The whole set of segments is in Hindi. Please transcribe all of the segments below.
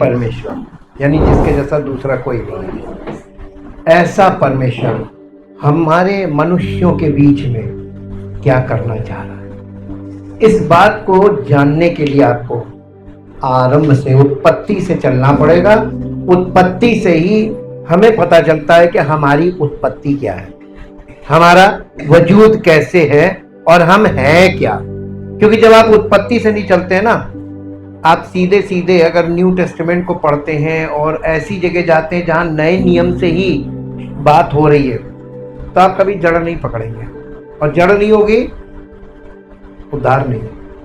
परमेश्वर, यानी जिसके जैसा दूसरा कोई नहीं है। ऐसा परमेश्वर हमारे मनुष्यों के बीच में क्या करना चाह रहा है, इस बात को जानने के लिए आपको आरंभ से, उत्पत्ति से चलना पड़ेगा। उत्पत्ति से ही हमें पता चलता है कि हमारी उत्पत्ति क्या है, हमारा वजूद कैसे है और हम हैं क्या। क्योंकि जब आप उत्पत्ति से नहीं चलते हैं ना, आप सीधे सीधे अगर न्यू टेस्टामेंट को पढ़ते हैं और ऐसी जगह जाते हैं जहां नए नियम से ही बात हो रही है, तो आप कभी जड़ नहीं पकड़ेंगे, और जड़ नहीं होगी उद्धार नहीं,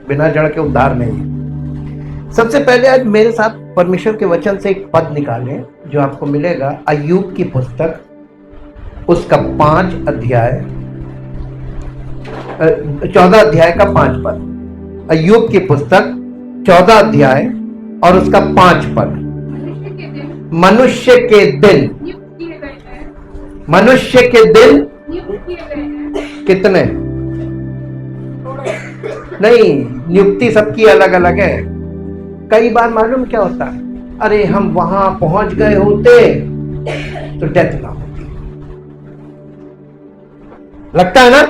बिना जड़ के उद्धार नहीं। सबसे पहले आज मेरे साथ परमेश्वर के वचन से एक पद निकालें जो आपको मिलेगा अय्यूब की पुस्तक, उसका 5 अध्याय 14 अध्याय का 5 पद। अय्यूब की पुस्तक 14 अध्याय और उसका 5 पद। मनुष्य के दिन, मनुष्य के दिन कितने? नहीं, नियुक्ति सबकी अलग अलग है। कई बार मालूम क्या होता है, अरे हम वहां पहुंच गए होते तो डेथ ना होती, लगता है ना।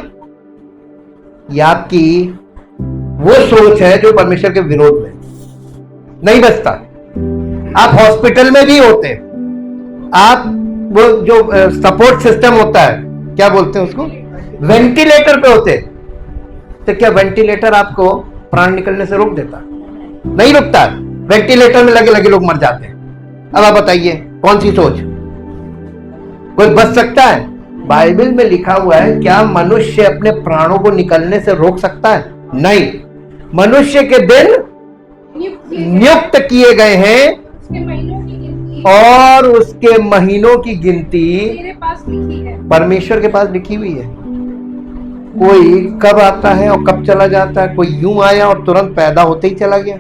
ये आपकी वो सोच है जो परमेश्वर के विरोध में नहीं बचता। आप हॉस्पिटल में भी होते, आप वो जो सपोर्ट सिस्टम होता है, क्या बोलते हैं उसको, वेंटिलेटर पे होते, तो क्या वेंटिलेटर आपको प्राण निकलने से रोक देता? नहीं रुकता। वेंटिलेटर में लगे लगे लोग मर जाते हैं। अब आप बताइए कौन सी सोच, कोई बच सकता है? बाइबल में लिखा हुआ है, क्या मनुष्य अपने प्राणों को निकलने से रोक सकता है? नहीं। मनुष्य के दिन नियुक्त किए गए हैं और उसके महीनों की गिनती परमेश्वर के पास लिखी हुई है। कोई कब आता है और कब चला जाता है, कोई यूं आया और तुरंत पैदा होते ही चला गया,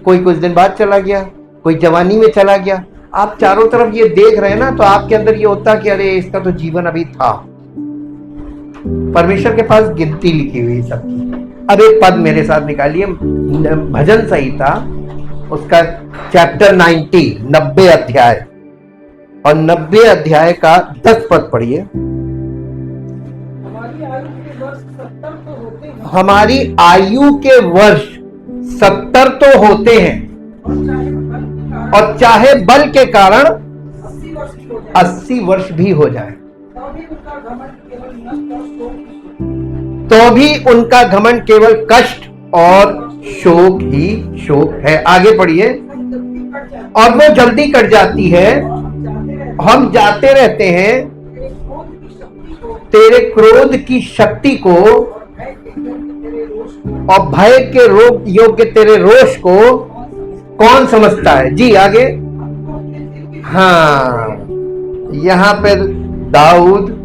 कोई कुछ दिन बाद चला गया, कोई जवानी में चला गया। आप चारों तरफ ये देख रहे हैं ना, तो आपके अंदर ये होता कि अरे इसका तो जीवन अभी था। परमेश्वर के पास गिनती लिखी हुई सबकी। अब एक पद मेरे साथ निकालिए, भजन संहिता उसका चैप्टर 90 अध्याय और 90 अध्याय का 10 पद पढ़िए। हमारी आयु के वर्ष 70 तो होते हैं, और चाहे बल के कारण 80 वर्ष भी हो जाए, तो भी उनका घमंड केवल कष्ट और शोक ही शोक है। आगे पढ़िए। और वो जल्दी कट जाती है, हम जाते रहते हैं, तेरे क्रोध की शक्ति को और भय के रोग योग्य तेरे रोष को कौन समझता है? जी आगे। हाँ, यहां पे दाऊद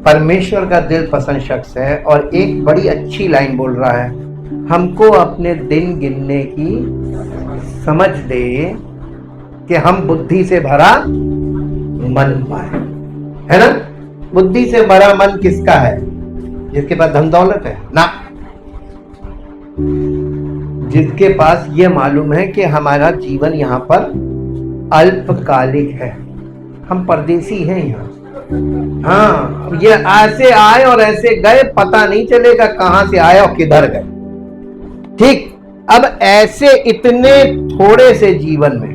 परमेश्वर का दिल पसंद शख्स है और एक बड़ी अच्छी लाइन बोल रहा है, हमको अपने दिन गिनने की समझ दे कि हम बुद्धि से भरा मन पाए। है ना? बुद्धि से भरा मन किसका है? जिसके पास धन दौलत है ना, जिसके पास ये मालूम है कि हमारा जीवन यहाँ पर अल्पकालिक है, हम परदेसी हैं यहाँ। हाँ, ये ऐसे आए और ऐसे गए, पता नहीं चलेगा कहां से आए और किधर गए। ठीक, अब ऐसे इतने थोड़े से जीवन में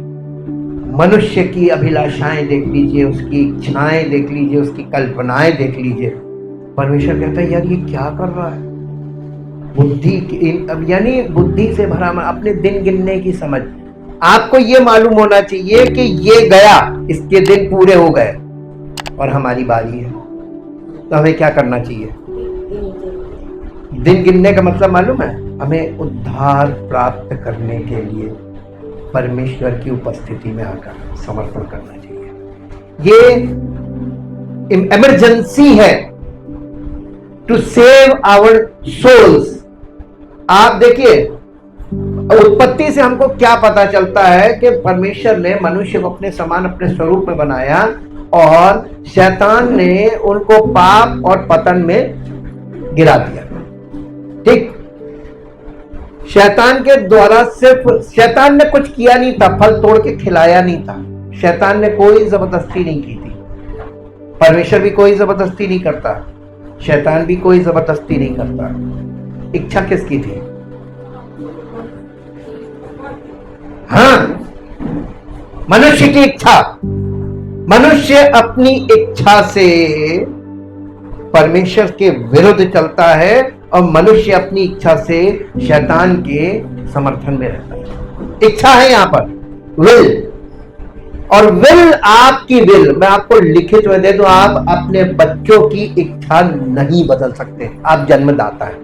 मनुष्य की अभिलाषाएं देख लीजिए, उसकी इच्छाएं देख लीजिए, उसकी कल्पनाएं देख लीजिए। परमेश्वर कहता है यार ये क्या कर रहा है? बुद्धि, यानी बुद्धि से भरा मन, अपने दिन गिनने की समझ। आपको ये मालूम होना चाहिए कि ये गया, इसके दिन पूरे हो गए और हमारी बारी है, तो हमें क्या करना चाहिए? दिन गिनने का मतलब मालूम है? हमें उद्धार प्राप्त करने के लिए परमेश्वर की उपस्थिति में आकर समर्पण करना चाहिए। ये इमरजेंसी है टू सेव आवर सोल्स। आप देखिए, उत्पत्ति से हमको क्या पता चलता है कि परमेश्वर ने मनुष्य को अपने समान, अपने स्वरूप में बनाया और शैतान ने उनको पाप और पतन में गिरा दिया। ठीक, शैतान के द्वारा सिर्फ शैतान ने कुछ किया नहीं था, फल तोड़ के खिलाया नहीं था, शैतान ने कोई जबरदस्ती नहीं की थी। परमेश्वर भी कोई जबरदस्ती नहीं करता, शैतान भी कोई जबरदस्ती नहीं करता। इच्छा किसकी थी? हाँ, मनुष्य की इच्छा। मनुष्य अपनी इच्छा से परमेश्वर के विरुद्ध चलता है और मनुष्य अपनी इच्छा से शैतान के समर्थन में रहता है। इच्छा है यहां पर, विल। और विल, आपकी विल मैं आपको लिखित में दे दूं, आप अपने बच्चों की इच्छा नहीं बदल सकते। आप जन्मदाता है,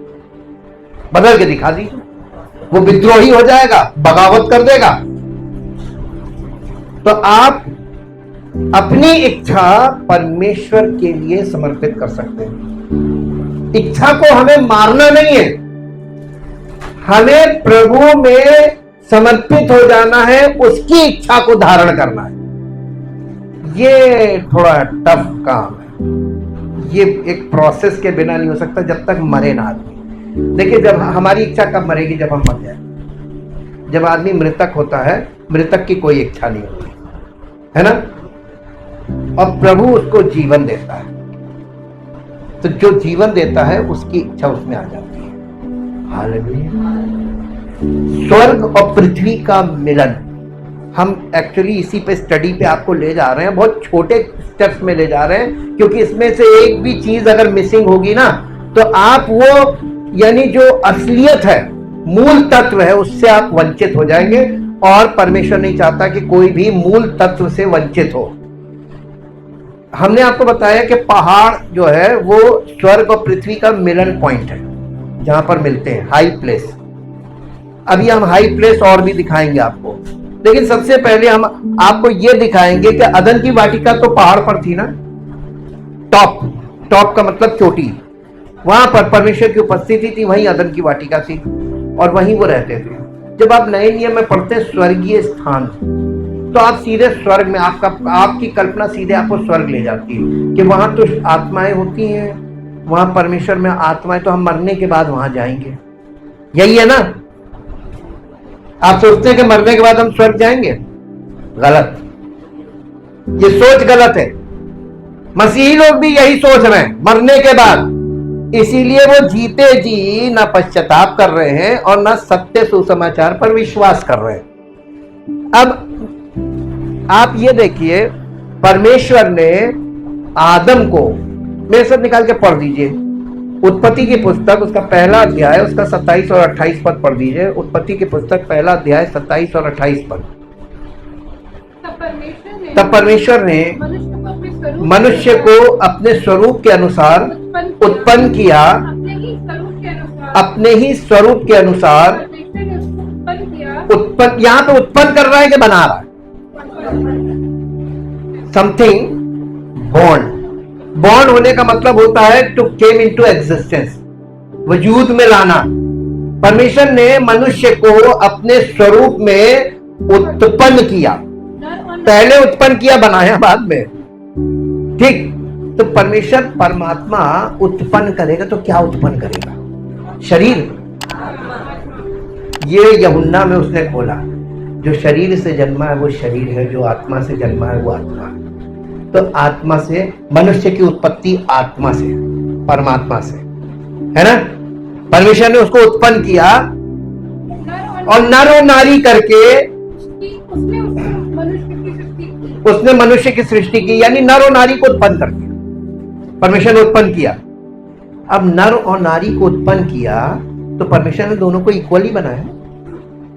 बदल के दिखा दीजिए। वो विद्रोही हो जाएगा, बगावत कर देगा, तो आप अपनी इच्छा परमेश्वर के लिए समर्पित कर सकते हैं। इच्छा को हमें मारना नहीं है, हमें प्रभु में समर्पित हो जाना है, उसकी इच्छा को धारण करना है। ये थोड़ा टफ काम है, ये एक प्रोसेस के बिना नहीं हो सकता जब तक मरे ना आदमी। देखिए, जब हमारी इच्छा कब मरेगी? जब हम मर जाए। जब आदमी मृतक होता है, मृतक की कोई इच्छा नहीं होती है ना, और प्रभु उसको जीवन देता है। तो जो जीवन देता है उसकी इच्छा उसमें आ जाती है। हालेलुया। स्वर्ग और पृथ्वी का मिलन, हम एक्चुअली इसी पे स्टडी पे आपको ले जा रहे हैं, बहुत छोटे स्टेप्स में ले जा रहे हैं, क्योंकि इसमें से एक भी चीज अगर मिसिंग होगी ना, तो आप वो यानी जो असलियत है, मूल तत्व है, उससे आप वंचित हो जाएंगे। और परमेश्वर नहीं चाहता कि कोई भी मूल तत्व से वंचित हो। हमने आपको बताया कि पहाड़ जो है वो स्वर्ग और पृथ्वी का मिलन पॉइंट है, जहां पर मिलते हैं, हाई प्लेस। अभी हम हाई प्लेस और भी दिखाएंगे आपको, लेकिन सबसे पहले हम आपको यह दिखाएंगे कि अदन की वाटिका तो पहाड़ पर थी ना, टॉप। टॉप का मतलब चोटी, वहां पर परमेश्वर की उपस्थिति थी, वहीं अदन की वाटिका थी और वहीं वो रहते थे। जब आप नए नियम में पढ़ते हैं स्वर्गीय स्थान, तो आप सीधे स्वर्ग में, आपकी कल्पना सीधे आपको स्वर्ग ले जाती है कि वहां तो आत्माएं होती हैं, वहां परमेश्वर में आत्माएं, तो हम मरने के बाद वहां जाएंगे। यही है ना? आप सोचते हैं कि मरने के बाद हम स्वर्ग जाएंगे? गलत, ये सोच गलत है। मसीही लोग भी यही सोच रहे हैं, मरने के बाद। इसीलिए वो जीते जी ना पश्चाताप कर रहे हैं और ना सत्य सुसमाचार पर विश्वास कर रहे हैं। अब आप ये देखिए, परमेश्वर ने आदम को, मेरे साथ निकाल के पढ़ दीजिए उत्पत्ति की पुस्तक, उसका पहला अध्याय, उसका 27 और 28 पद पढ़ दीजिए। उत्पत्ति की पुस्तक पहला अध्याय 27 और 28 पद। तब परमेश्वर ने मनुष्य को अपने स्वरूप के अनुसार उत्पन्न किया, अपने ही स्वरूप के अनुसार उत्पन्न। यहां पे उत्पन्न कर रहा है कि बना रहा है? Something born. बॉर्न होने का मतलब होता है टू केम इनटू एग्जिस्टेंस, वजूद में लाना। परमेश्वर ने मनुष्य को अपने स्वरूप में उत्पन्न किया। पहले उत्पन्न किया, बनाया बाद में। ठीक, तो परमेश्वर परमात्मा उत्पन्न करेगा तो क्या उत्पन्न करेगा? शरीर। ये यूहन्ना में उसने खोला, जो शरीर से जन्मा है वो शरीर है, जो आत्मा से जन्मा है वो आत्मा है। तो आत्मा से, मनुष्य की उत्पत्ति आत्मा से, परमात्मा से, है ना? परमेश्वर ने उसको उत्पन्न किया और नर और नारी करके उसने मनुष्य की सृष्टि की, यानी नर और नारी को उत्पन्न कर दिया। परमेश्वर ने उत्पन्न किया। अब नर और नारी को उत्पन्न किया तो परमेश्वर ने दोनों को इक्वली बनाया,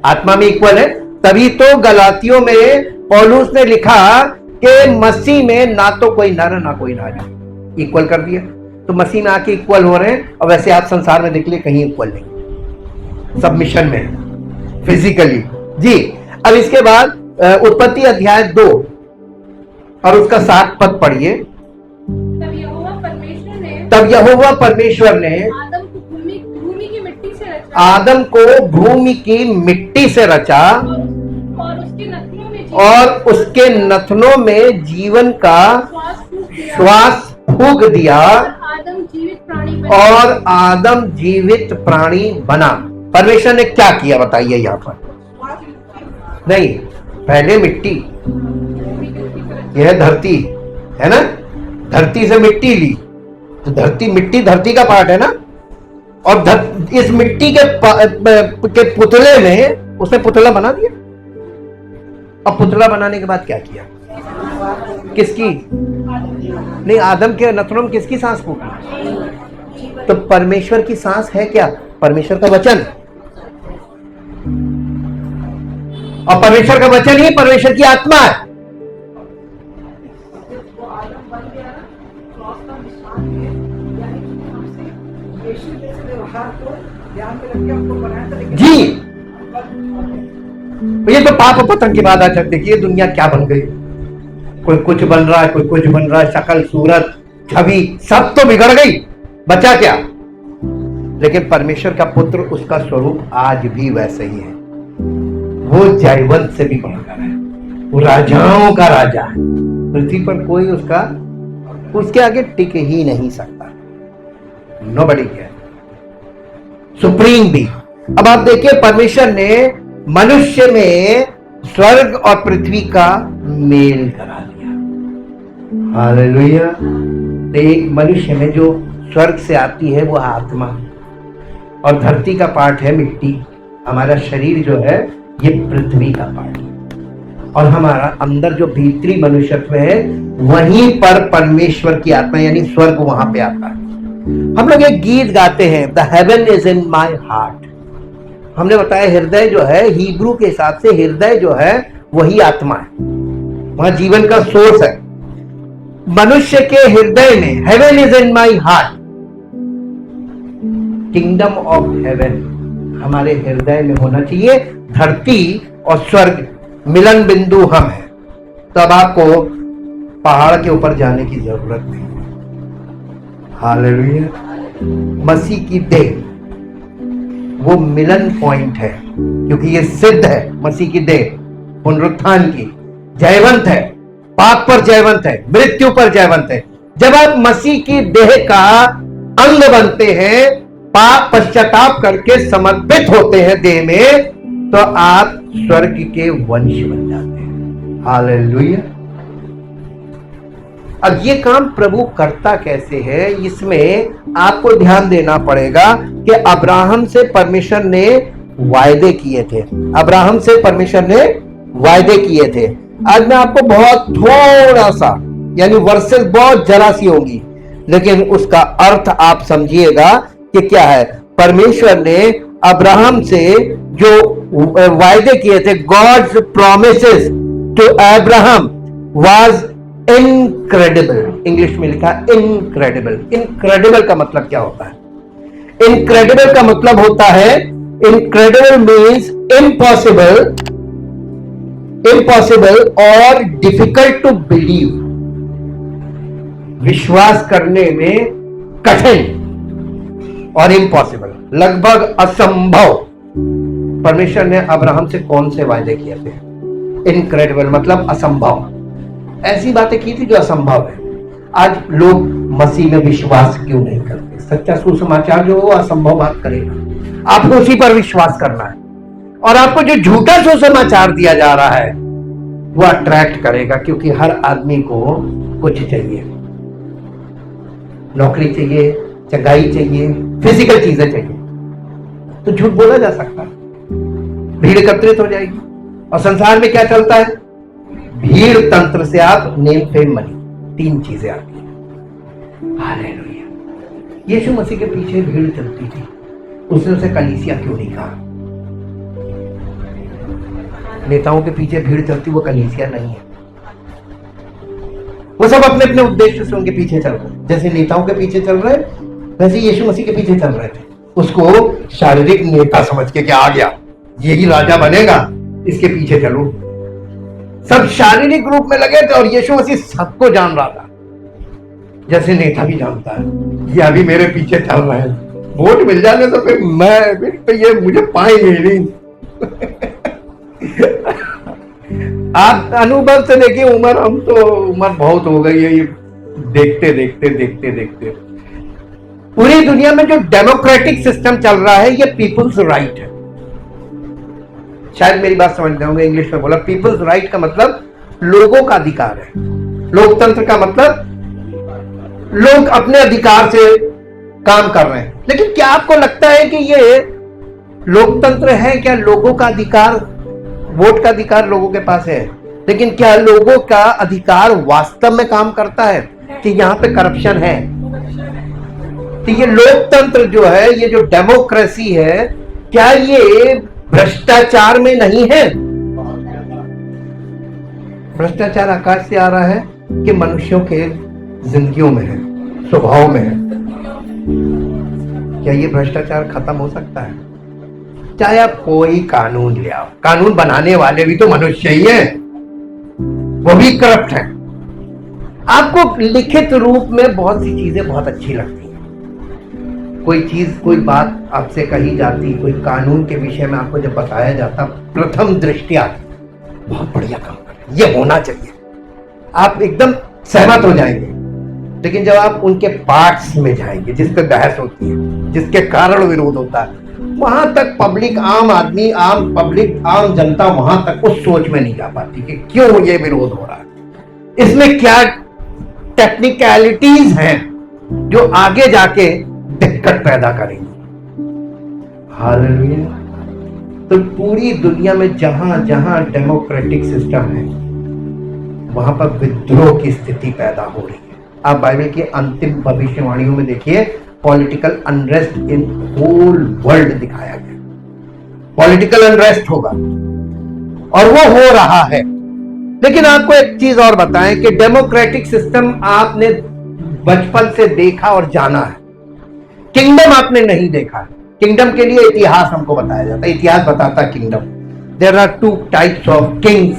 आत्मा में इक्वल है। तभी तो गलातियों में पौलुस ने लिखा कि मसीह में ना तो कोई नर ना कोई नारी, इक्वल कर दिया। तो मसीह में आके इक्वल हो रहे हैं। और वैसे आप संसार में देख लिए, कहीं इक्वल नहीं, सबमिशन में, फिजिकली। जी, अब इसके बाद उत्पत्ति अध्याय 2 और उसका 7 पद पढ़िए। तब यहोवा परमेश्वर ने आदम को भूमि की मिट्टी से रचा और उसके नथनों में जीवन का श्वास फूंक दिया और आदम जीवित प्राणी बना। परमेश्वर ने क्या किया बताइए यहां पर? नहीं, पहले मिट्टी, यह धरती है ना, धरती से मिट्टी ली, तो मिट्टी धरती का पार्ट है ना, और इस मिट्टी के पुतले में उसने पुतला बना दिया। अब पुतला बनाने के बाद क्या किया? किसकी? नहीं, आदम के नथनों में किसकी सांस फूकी? तो परमेश्वर की सांस है क्या? परमेश्वर का वचन। और परमेश्वर का वचन ही परमेश्वर की आत्मा है। जी, ये तो पाप पतन की बात है। देखिए दुनिया क्या बन गई, कोई कुछ बन रहा है, कोई कुछ बन रहा है, शक्ल सूरत छवि सब तो बिगड़ गई, बचा क्या? लेकिन परमेश्वर का पुत्र, उसका स्वरूप आज भी वैसे ही है। वो जयवंत से भी बढ़कर है, वो राजाओं का राजा है। पृथ्वी पर कोई उसके आगे टिक ही नहीं सकता। नोबडी कैन, सुप्रीम भी। अब आप देखिए, परमेश्वर ने मनुष्य में स्वर्ग और पृथ्वी का मेल करा दिया। हालेलुया। एक मनुष्य में जो स्वर्ग से आती है वो आत्मा, और धरती का पार्ट है मिट्टी। हमारा शरीर जो है ये पृथ्वी का पार्ट है, और हमारा अंदर जो भीतरी मनुष्यत्व है वहीं पर परमेश्वर की आत्मा यानी स्वर्ग वहां पे आता है। हम लोग एक गीत गाते हैं, the heaven is in my heart. हमने बताया हृदय जो है, हिब्रू के हिसाब से हृदय जो है वही आत्मा है, वहां जीवन का सोर्स है। मनुष्य के हृदय में heaven is in my heart, kingdom of haven हमारे हृदय में होना चाहिए। धरती और स्वर्ग मिलन बिंदु हम हैं। तब आपको पहाड़ के ऊपर जाने की जरूरत नहीं। हालेलुया। मसीह की देह वो मिलन पॉइंट है, क्योंकि ये सिद्ध है मसीह की देह पुनरुत्थान की, जयवंत है, पाप पर जयवंत है, मृत्यु पर जयवंत है। जब आप मसीह की देह का अंग बनते हैं, पाप पश्चाताप करके समर्पित होते हैं देह में, तो आप स्वर्ग के वंश बन जाते हैं। हालेलुया। अब ये काम प्रभु करता कैसे है, इसमें आपको ध्यान देना पड़ेगा कि अब्राहम से परमेश्वर ने वायदे किए थे। अब्राहम से परमेश्वर ने वायदे किए थे। आज मैं आपको बहुत थोड़ा सा, यानी वर्सेस बहुत जरा सी होंगी, लेकिन उसका अर्थ आप समझिएगा कि क्या है। परमेश्वर ने अब्राहम से जो वायदे किए थे, God's promises to Abraham was incredible. English में लिखा इनक्रेडिबल। इनक्रेडिबल का मतलब क्या होता है? इनक्रेडिबल का मतलब होता है, इनक्रेडिबल मीन्स इम्पॉसिबल, इम्पॉसिबल और डिफिकल्ट टू बिलीव, विश्वास करने में कठिन और इम्पॉसिबल, लगभग असंभव। परमेश्वर ने अब्राहम से कौन से वायदे किए थे? इनक्रेडिबल मतलब असंभव, ऐसी बातें की थी जो असंभव है। आज लोग मसीह में विश्वास क्यों नहीं करते? सच्चा सुसमाचार जो वो असंभव बात करेगा, आपको उसी पर विश्वास करना है, और आपको जो झूठा सुसमाचार दिया जा रहा है वो अट्रैक्ट करेगा, क्योंकि हर आदमी को कुछ चाहिए, नौकरी चाहिए, चंगाई चाहिए, फिजिकल चीजें चाहिए, तो झूठ बोला जा सकता है, भीड़ एकत्रित हो जाएगी। और संसार में क्या चलता है? भीड़ तंत्र से आप नेम फेम मनी, तीन चीजें आती हैं। हालेलुया। यीशु मसीह के पीछे भीड़ चलती थी, उसने उसे कलीसिया क्यों नहीं कहा? नेताओं के पीछे भीड़ चलती, वो कलीसिया नहीं है। वो सब अपने अपने उद्देश्य से उनके पीछे चल रहे, जैसे नेताओं के पीछे चल रहे वैसे यीशु मसीह के पीछे चल रहे थे। उसको शारीरिक नेता समझ के क्या आ गया, यही राजा बनेगा, इसके पीछे चलो। सब शारीरिक रूप में लगे थे, और यीशु मसीह सबको जान रहा था, जैसे नेता भी जानता है ये अभी मेरे पीछे चल रहे हैं, वोट मिल जाने तो फिर मैं तो ये मुझे पाएंगे नहीं। आप अनुभव से देखिए, उम्र बहुत हो गई है, ये देखते देखते देखते देखते पूरी दुनिया में जो डेमोक्रेटिक सिस्टम चल रहा है ये पीपुल्स राइट है। शायद मेरी बात समझ रहे होंगे, इंग्लिश में बोला। पीपुल्स राइट का मतलब लोगों का अधिकार है। लोकतंत्र का मतलब लोग अपने अधिकार से काम कर रहे हैं। लेकिन क्या आपको लगता है कि ये लोकतंत्र है? क्या लोगों का अधिकार, वोट का अधिकार लोगों के पास है, लेकिन क्या लोगों का अधिकार वास्तव में काम करता है कि यहां पे करप्शन है? तो ये लोकतंत्र जो है, ये जो डेमोक्रेसी है, क्या ये भ्रष्टाचार में नहीं है? भ्रष्टाचार आकाश से आ रहा है कि मनुष्यों के जिंदगियों में है, स्वभाव में है? क्या ये भ्रष्टाचार खत्म हो सकता है? चाहे आप कोई कानून ले आओ, कानून बनाने वाले भी तो मनुष्य ही हैं, वो भी करप्ट है। आपको लिखित रूप में बहुत सी चीजें बहुत अच्छी लगती हैं। कोई चीज, कोई बात आपसे कही जाती, कोई कानून के विषय में आपको जब बताया जाता, प्रथम दृष्टया बहुत बढ़िया काम कर रहे हैं, ये होना चाहिए, आप एकदम सहमत हो जाएंगे। लेकिन जब आप उनके पार्ट्स में जाएंगे, जिस पर बहस होती है, जिसके कारण विरोध होता है, वहां तक पब्लिक, आम आदमी, आम पब्लिक, आम जनता वहां तक उस सोच में नहीं जा पाती कि क्यों ये विरोध हो रहा है, इसमें क्या टेक्निकलिटीज हैं जो आगे जाके दिक्कत पैदा करेंगी। हालेलुया। तो पूरी दुनिया में जहां जहां डेमोक्रेटिक सिस्टम है, वहां पर विद्रोह की स्थिति पैदा हो रही है। आप बाइबल की अंतिम भविष्यवाणियों में देखिए, political unrest in whole world दिखाया गया। पॉलिटिकल अनरेस्ट होगा और वो हो रहा है। लेकिन आपको एक चीज और बताएं कि डेमोक्रेटिक सिस्टम आपने बचपन से देखा और जाना है, किंगडम आपने नहीं देखा है। किंगडम के लिए इतिहास हमको बताया जाता है, इतिहास बताता है kingdom. There are two types of kings,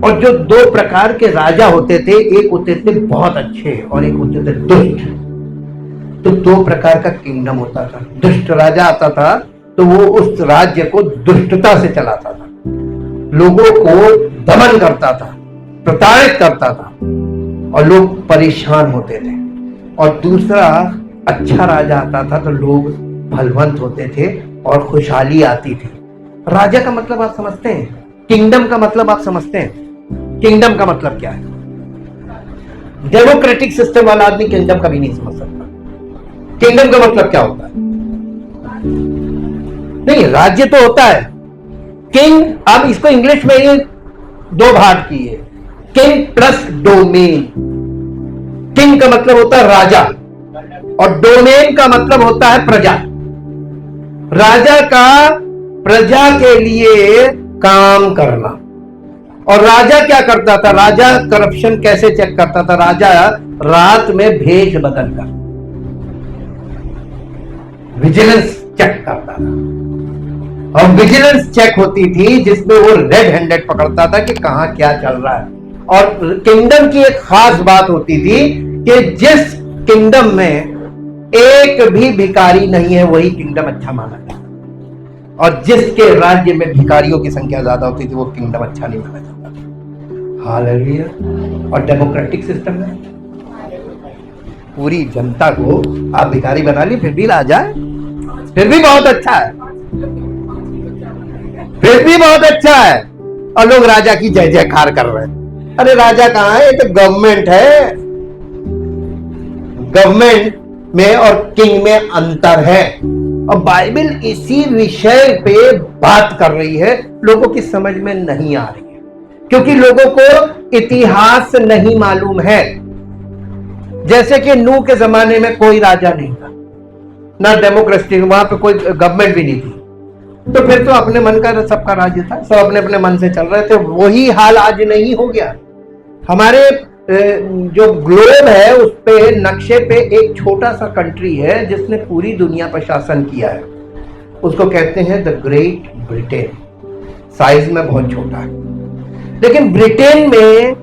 और जो दो प्रकार के राजा होते थे, एक होते थे बहुत अच्छे और एक होते थे दुष्ट। तो दो प्रकार का किंगडम होता था। दुष्ट राजा आता था तो वो उस राज्य को दुष्टता से चलाता था, लोगों को दमन करता था, प्रताड़ित करता था और लोग परेशान होते थे। और दूसरा अच्छा राजा आता था तो लोग बलवंत होते थे और खुशहाली आती थी। राजा का मतलब आप समझते हैं? किंगडम का मतलब आप समझते हैं? किंगडम का मतलब क्या है? डेमोक्रेटिक सिस्टम वाला आदमी किंगडम कभी नहीं समझ सकता। किंगडम का मतलब क्या होता है? नहीं, राज्य तो होता है किंग। अब इसको इंग्लिश में ही दो भाग किए, किंग प्लस डोमेन। किंग का मतलब होता है राजा और डोमेन का मतलब होता है प्रजा। राजा का प्रजा के लिए काम करना। और राजा क्या करता था? राजा करप्शन कैसे चेक करता था? राजा रात में भेष बदल कर विजिलेंस चेक करता था, और विजिलेंस चेक होती थी जिसमें वो रेड हैंडेड पकड़ता था कि कहां क्या चल रहा है। और किंगडम की एक खास बात होती थी कि जिस किंगडम में एक भी भिखारी नहीं है, वही किंगडम अच्छा माना जाता, और जिसके राज्य में भिखारियों की संख्या ज्यादा होती थी, वो किंगडम अच्छा नहीं माना जाता था। हालेलुया। और डेमोक्रेटिक सिस्टम में पूरी जनता को आप भिखारी बना ली, फिर भी राजा है, फिर भी बहुत अच्छा है, फिर भी बहुत अच्छा है, और लोग राजा की जय जयकार कर रहे हैं। अरे राजा कहां है? ये तो गवर्नमेंट है। गवर्नमेंट में और किंग में अंतर है, और बाइबल इसी विषय पे बात कर रही है। लोगों की समझ में नहीं आ रही है क्योंकि लोगों को इतिहास नहीं मालूम है। जैसे कि नूह के जमाने में कोई राजा नहीं था, ना डेमोक्रेसी, वहां पे कोई गवर्नमेंट भी नहीं थी, तो फिर तो अपने मन का सबका राज्य था, सब अपने अपने मन से चल रहे थे। वही हाल आज नहीं हो गया। हमारे जो ग्लोब है उस पे नक्शे पे एक छोटा सा कंट्री है जिसने पूरी दुनिया पर शासन किया है, उसको कहते हैं द ग्रेट ब्रिटेन। साइज में बहुत छोटा है, लेकिन ब्रिटेन में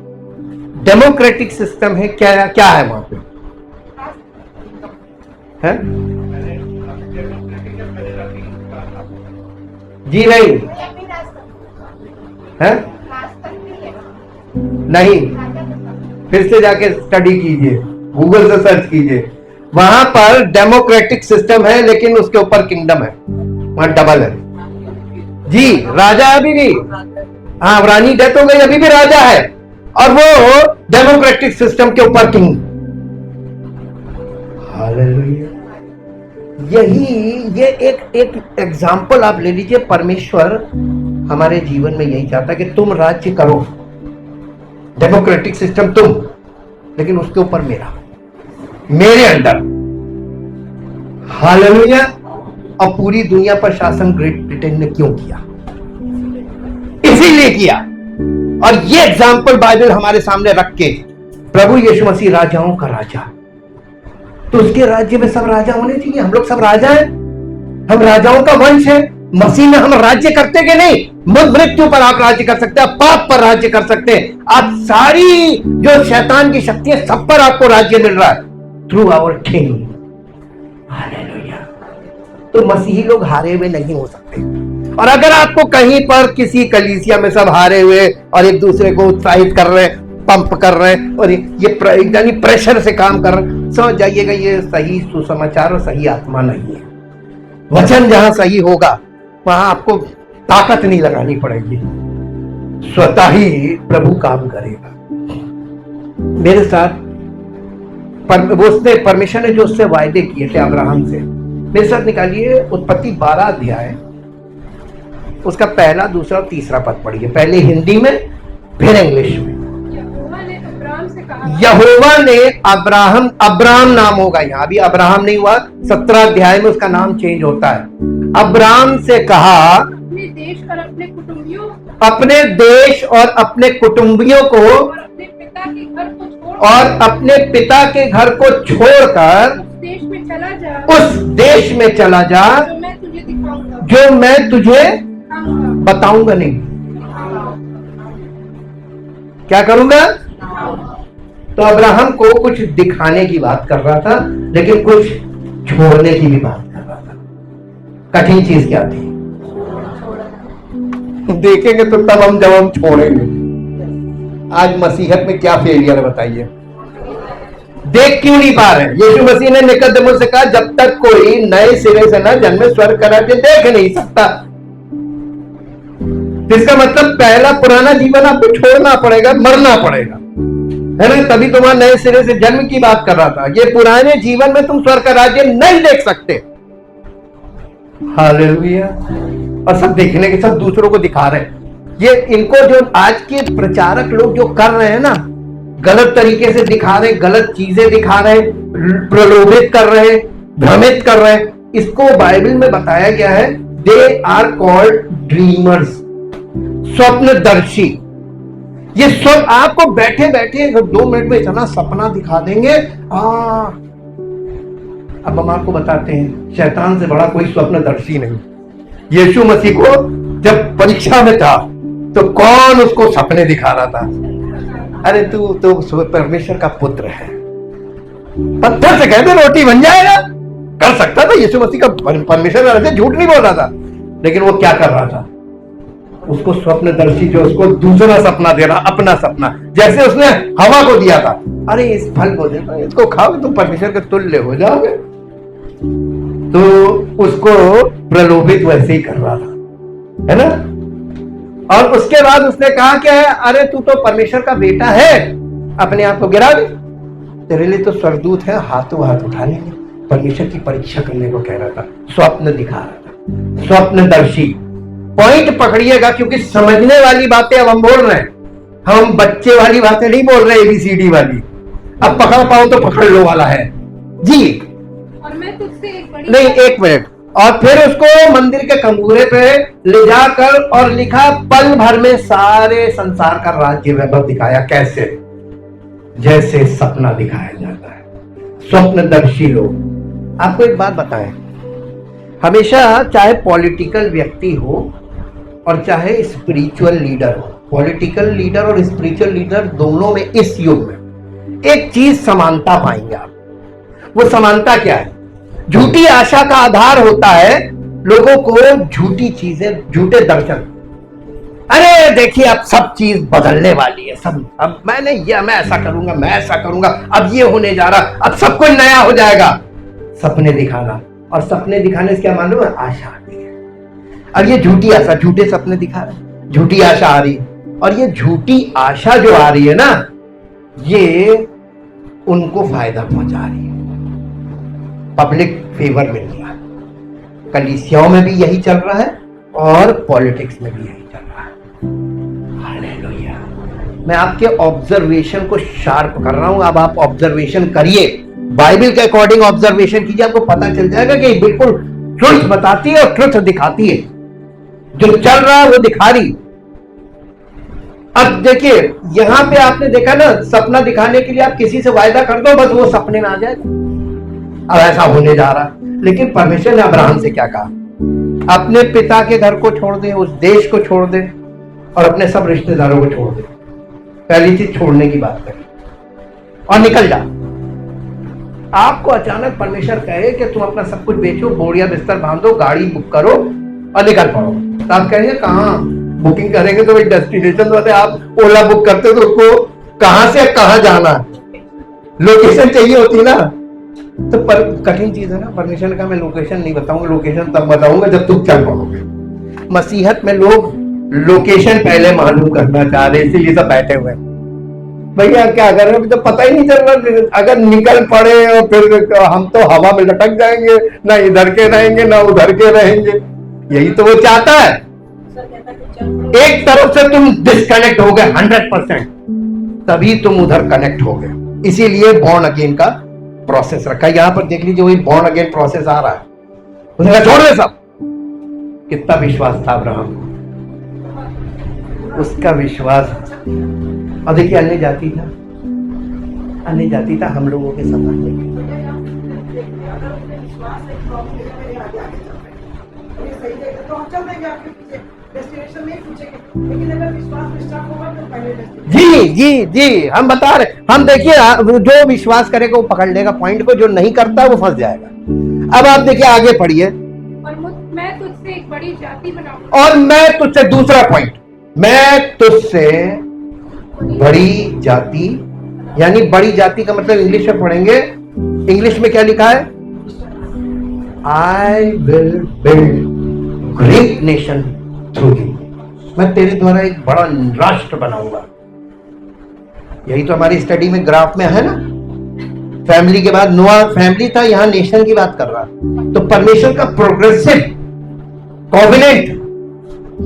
डेमोक्रेटिक सिस्टम है। क्या क्या है वहां पे? है? जी नहीं है? नहीं, फिर से जाके स्टडी कीजिए, गूगल से सर्च कीजिए। वहां पर डेमोक्रेटिक सिस्टम है लेकिन उसके ऊपर किंगडम है, वहां डबल है जी। राजा अभी भी, हाँ रानी डेथ हो गई, अभी भी राजा है और वो डेमोक्रेटिक सिस्टम के ऊपर किंग। हालेलुया। ये एक एग्जाम्पल आप ले लीजिए। परमेश्वर हमारे जीवन में यही चाहता है कि तुम राज्य करो, डेमोक्रेटिक सिस्टम तुम, लेकिन उसके ऊपर मेरे अंडर। हालेलुया। और पूरी दुनिया पर शासन ग्रेट ब्रिटेन ने क्यों किया? इसीलिए किया। और ये एग्जाम्पल बाइबल हमारे सामने रख के, प्रभु यीशु मसीह राजाओं का राजा, तो उसके राज्य में सब राजा होने चाहिए। हम लोग सब राजा हैं, हम राजाओं का वंश है। मसीह में हम राज्य करते कि नहीं? मृत्यु पर आप राज्य कर सकते हैं, पाप पर राज्य कर सकते हैं, आप सारी जो शैतान की शक्ति है सब पर आपको राज्य मिल रहा है थ्रू आवर किंग। हालेलुया। तो मसीही लोग हारे हुए नहीं हो सकते। और अगर आपको कहीं पर किसी कलीसिया में सब हारे हुए और एक दूसरे को उत्साहित कर रहे हैं, पंप कर रहे हैं और ये यानी प्रेशर से काम कर रहे हैं, समझ जाइएगा ये सही सुसमाचार और सही आत्मा नहीं है। वचन जहां सही होगा वहां आपको ताकत नहीं लगानी पड़ेगी, स्वतः ही प्रभु काम करेगा। मेरे साथ उसने, परमेश्वर ने जो उससे वायदे किए थे अब्राहम से, मेरे साथ निकालिए उत्पत्ति 12 अध्याय, उसका पहला, दूसरा और तीसरा पद पढ़िए। पहले हिंदी में फिर इंग्लिश में। यहोवा ने अब्राहम नाम होगा यहाँ, अभी अब्राहम नहीं हुआ, 17 अध्याय में उसका नाम चेंज होता है। अब्राहम से कहा अपने देश और अपने कुटुंबियों को और अपने पिता के घर को छोड़कर उस देश में चला जा जो मैं तुझे बताऊंगा। नहीं, क्या करूंगा? तो अब्राहम को कुछ दिखाने की बात कर रहा था, लेकिन कुछ छोड़ने की भी बात कर रहा था। कठिन चीज क्या थी देखेंगे तो तब हम, जब हम छोड़ेंगे। आज मसीहत में क्या फेलियर है बताइए? देख क्यों नहीं पा रहे? यीशु मसीह ने निकोदेमुस से कहा जब तक कोई नए सिरे से ना जन्मे स्वर्ग का राज्य देख नहीं सकता। इसका मतलब पहला पुराना जीवन आपको छोड़ना पड़ेगा, मरना पड़ेगा, है ना? तभी तुम्हारा नए सिरे से जन्म की बात कर रहा था। ये पुराने जीवन में तुम स्वर्ग का राज्य नहीं देख सकते। हालेलुया। और सब देखने के सब दूसरों को दिखा रहे हैं। ये इनको जो आज के प्रचारक लोग जो कर रहे हैं ना, गलत तरीके से दिखा रहे, गलत चीजें दिखा रहे, प्रलोभित कर रहे, भ्रमित कर रहे, इसको बाइबल में बताया गया है, दे आर कॉल्ड ड्रीमर्स, स्वप्नदर्शी। ये सब आपको बैठे बैठे 2 मिनट में इतना सपना दिखा देंगे। अब हम आपको बताते हैं, शैतान से बड़ा कोई स्वप्नदर्शी नहीं। यीशु मसीह को जब परीक्षा में था तो कौन उसको सपने दिखा रहा था? अरे तू तो परमेश्वर का पुत्र है, पत्थर से कहते रोटी बन जाएगा। कर सकता था यीशु मसीह का, परमेश्वर से झूठ नहीं बोल रहा था, लेकिन वो क्या कर रहा था? उसको स्वप्नदर्शी, जो उसको दूसरा सपना दे रहा, अपना सपना। जैसे उसने हवा को दिया था, अरे इस फल को देखो, इसको खाओगे तुम परमेश्वर के तुल्य हो जाओगे। तो उसको प्रलोभित वैसे ही कर रहा था, है ना? और उसके बाद उसने कहा क्या है? अरे तू तो परमेश्वर का बेटा है, अपने आप को गिरा दे, तेरे लिए तो स्वर्गदूत है, हाथों हाथ उठा लेंगे। परमेश्वर की परीक्षा करने को कह रहा था, स्वप्न दिखा रहा था, स्वप्नदर्शी। पॉइंट पकड़िएगा, क्योंकि समझने वाली बातें अब हम बोल रहे हैं, हम बच्चे वाली बातें नहीं बोल रहे, ABCD वाली। अब पकड़ पाओ तो पकड़ लो वाला है जी। और मैं तुझसे नहीं, 1 मिनट। और फिर उसको मंदिर के कंगूरे पे ले जाकर और लिखा, पल भर में सारे संसार का राज्य वैभव दिखाया। कैसे? जैसे सपना दिखाया जाता है। स्वप्नदर्शी लोग। आपको एक बात बताएं, हमेशा चाहे पॉलिटिकल व्यक्ति हो और चाहे स्पिरिचुअल लीडर हो, पॉलिटिकल लीडर और स्पिरिचुअल लीडर दोनों में इस युग में एक चीज समानता पाएंगे आप। वो समानता क्या है? झूठी आशा का आधार होता है लोगों को झूठी चीजें, झूठे दर्शन। अरे देखिए अब सब चीज बदलने वाली है, सब अब मैं ऐसा करूंगा, मैं ऐसा करूंगा, अब ये होने जा रहा, अब सब कुछ नया हो जाएगा। सपने दिखाना, और सपने दिखाने से क्या मालूम है, आशा आती है। अब ये झूठी आशा, झूठे सपने दिखा रहे हैं, झूठी आशा आ रही है, और ये झूठी आशा जो आ रही है ना, ये उनको फायदा पहुंचा रही है, पब्लिक फेवर मिल रहा है। कलीसियाओं में भी यही चल रहा है और पॉलिटिक्स में भी यही चल रहा है। हालेलुया। मैं आपके ऑब्जर्वेशन को शार्प कर रहा हूं, अब आप ऑब्जर्वेशन करिए, बाइबल के अकॉर्डिंग ऑब्जर्वेशन कीजिए, आपको पता चल जाएगा कि बिल्कुल ट्रुथ बताती है और ट्रुथ दिखाती है, जो चल रहा है वो दिखा रही। अब देखिए यहां पे आपने देखा ना, सपना दिखाने के लिए आप किसी से वायदा कर दो, बस वो सपने में आ जाएगा। अब ऐसा होने जा रहा है, लेकिन परमेश्वर ने अब्राहम से क्या कहा, अपने पिता के घर को छोड़ दे, उस देश को छोड़ दे, और अपने सब रिश्तेदारों को छोड़ दे। पहली चीज छोड़ने की बात करी, और निकल जा। आपको अचानक परमेश्वर कहे कि तुम अपना सब कुछ बेचो, बोरिया बिस्तर बांधो, गाड़ी बुक करो और निकल पड़ो, तो आप कहेंगे कहाँ बुकिंग करेंगे? तो एक डेस्टिनेशन वाले आप ओला बुक करते तो उसको कहां से कहां जाना, लोकेशन चाहिए होती ना। तो पर कठिन चीज है ना, परमेश्वर ने कहा मैं लोकेशन नहीं बताऊंगा, लोकेशन तब बताऊंगा जब तुम चल पाओगे। मसीहत में लोग लोकेशन पहले मालूम करना चाह रहे, इसीलिए सब बैठे हुए हैं। भैया क्या कर रहे हैं, तो पता ही नहीं चल रहा, अगर निकल पड़े और फिर हम तो हवा में लटक जाएंगे, ना इधर के रहेंगे ना उधर के रहेंगे। यही तो वो चाहता है। एक तरफ से तुम डिस्कनेक्ट हो गए 100%, तभी तुम उधर कनेक्ट हो गए। इसीलिए बॉर्न अगेन का प्रोसेस रखा। यहां पर देख लीजिए वही बॉर्न अगेन प्रोसेस आ रहा है। उसने कहा छोड़ दे सब। कितना विश्वास था अब्राहम को, उसका विश्वास। और देखिए अन्य जाति था, अन्य जाति था हम लोगों के समान नहीं। जी जी जी, हम बता रहे, हम देखिए जो विश्वास करेगा वो पकड़ लेगा पॉइंट को, जो नहीं करता वो फंस जाएगा। अब आप देखिए आगे पढ़िए। और मैं तुझसे एक बड़ी जाति बनाऊंगा। और मैं तुझसे, दूसरा पॉइंट, मैं तुझसे बड़ी जाति, यानी बड़ी जाति का मतलब इंग्लिश में पढ़ेंगे, इंग्लिश में क्या लिखा है, I will build great nation through you. मैं तेरे द्वारा एक बड़ा राष्ट्र बनाऊंगा। यही तो हमारी स्टडी में ग्राफ में है ना, फैमिली के बाद नोआ फैमिली था, यहां नेशन की बात कर रहा। तो परमेश्वर का प्रोग्रेसिव कॉवेनेंट,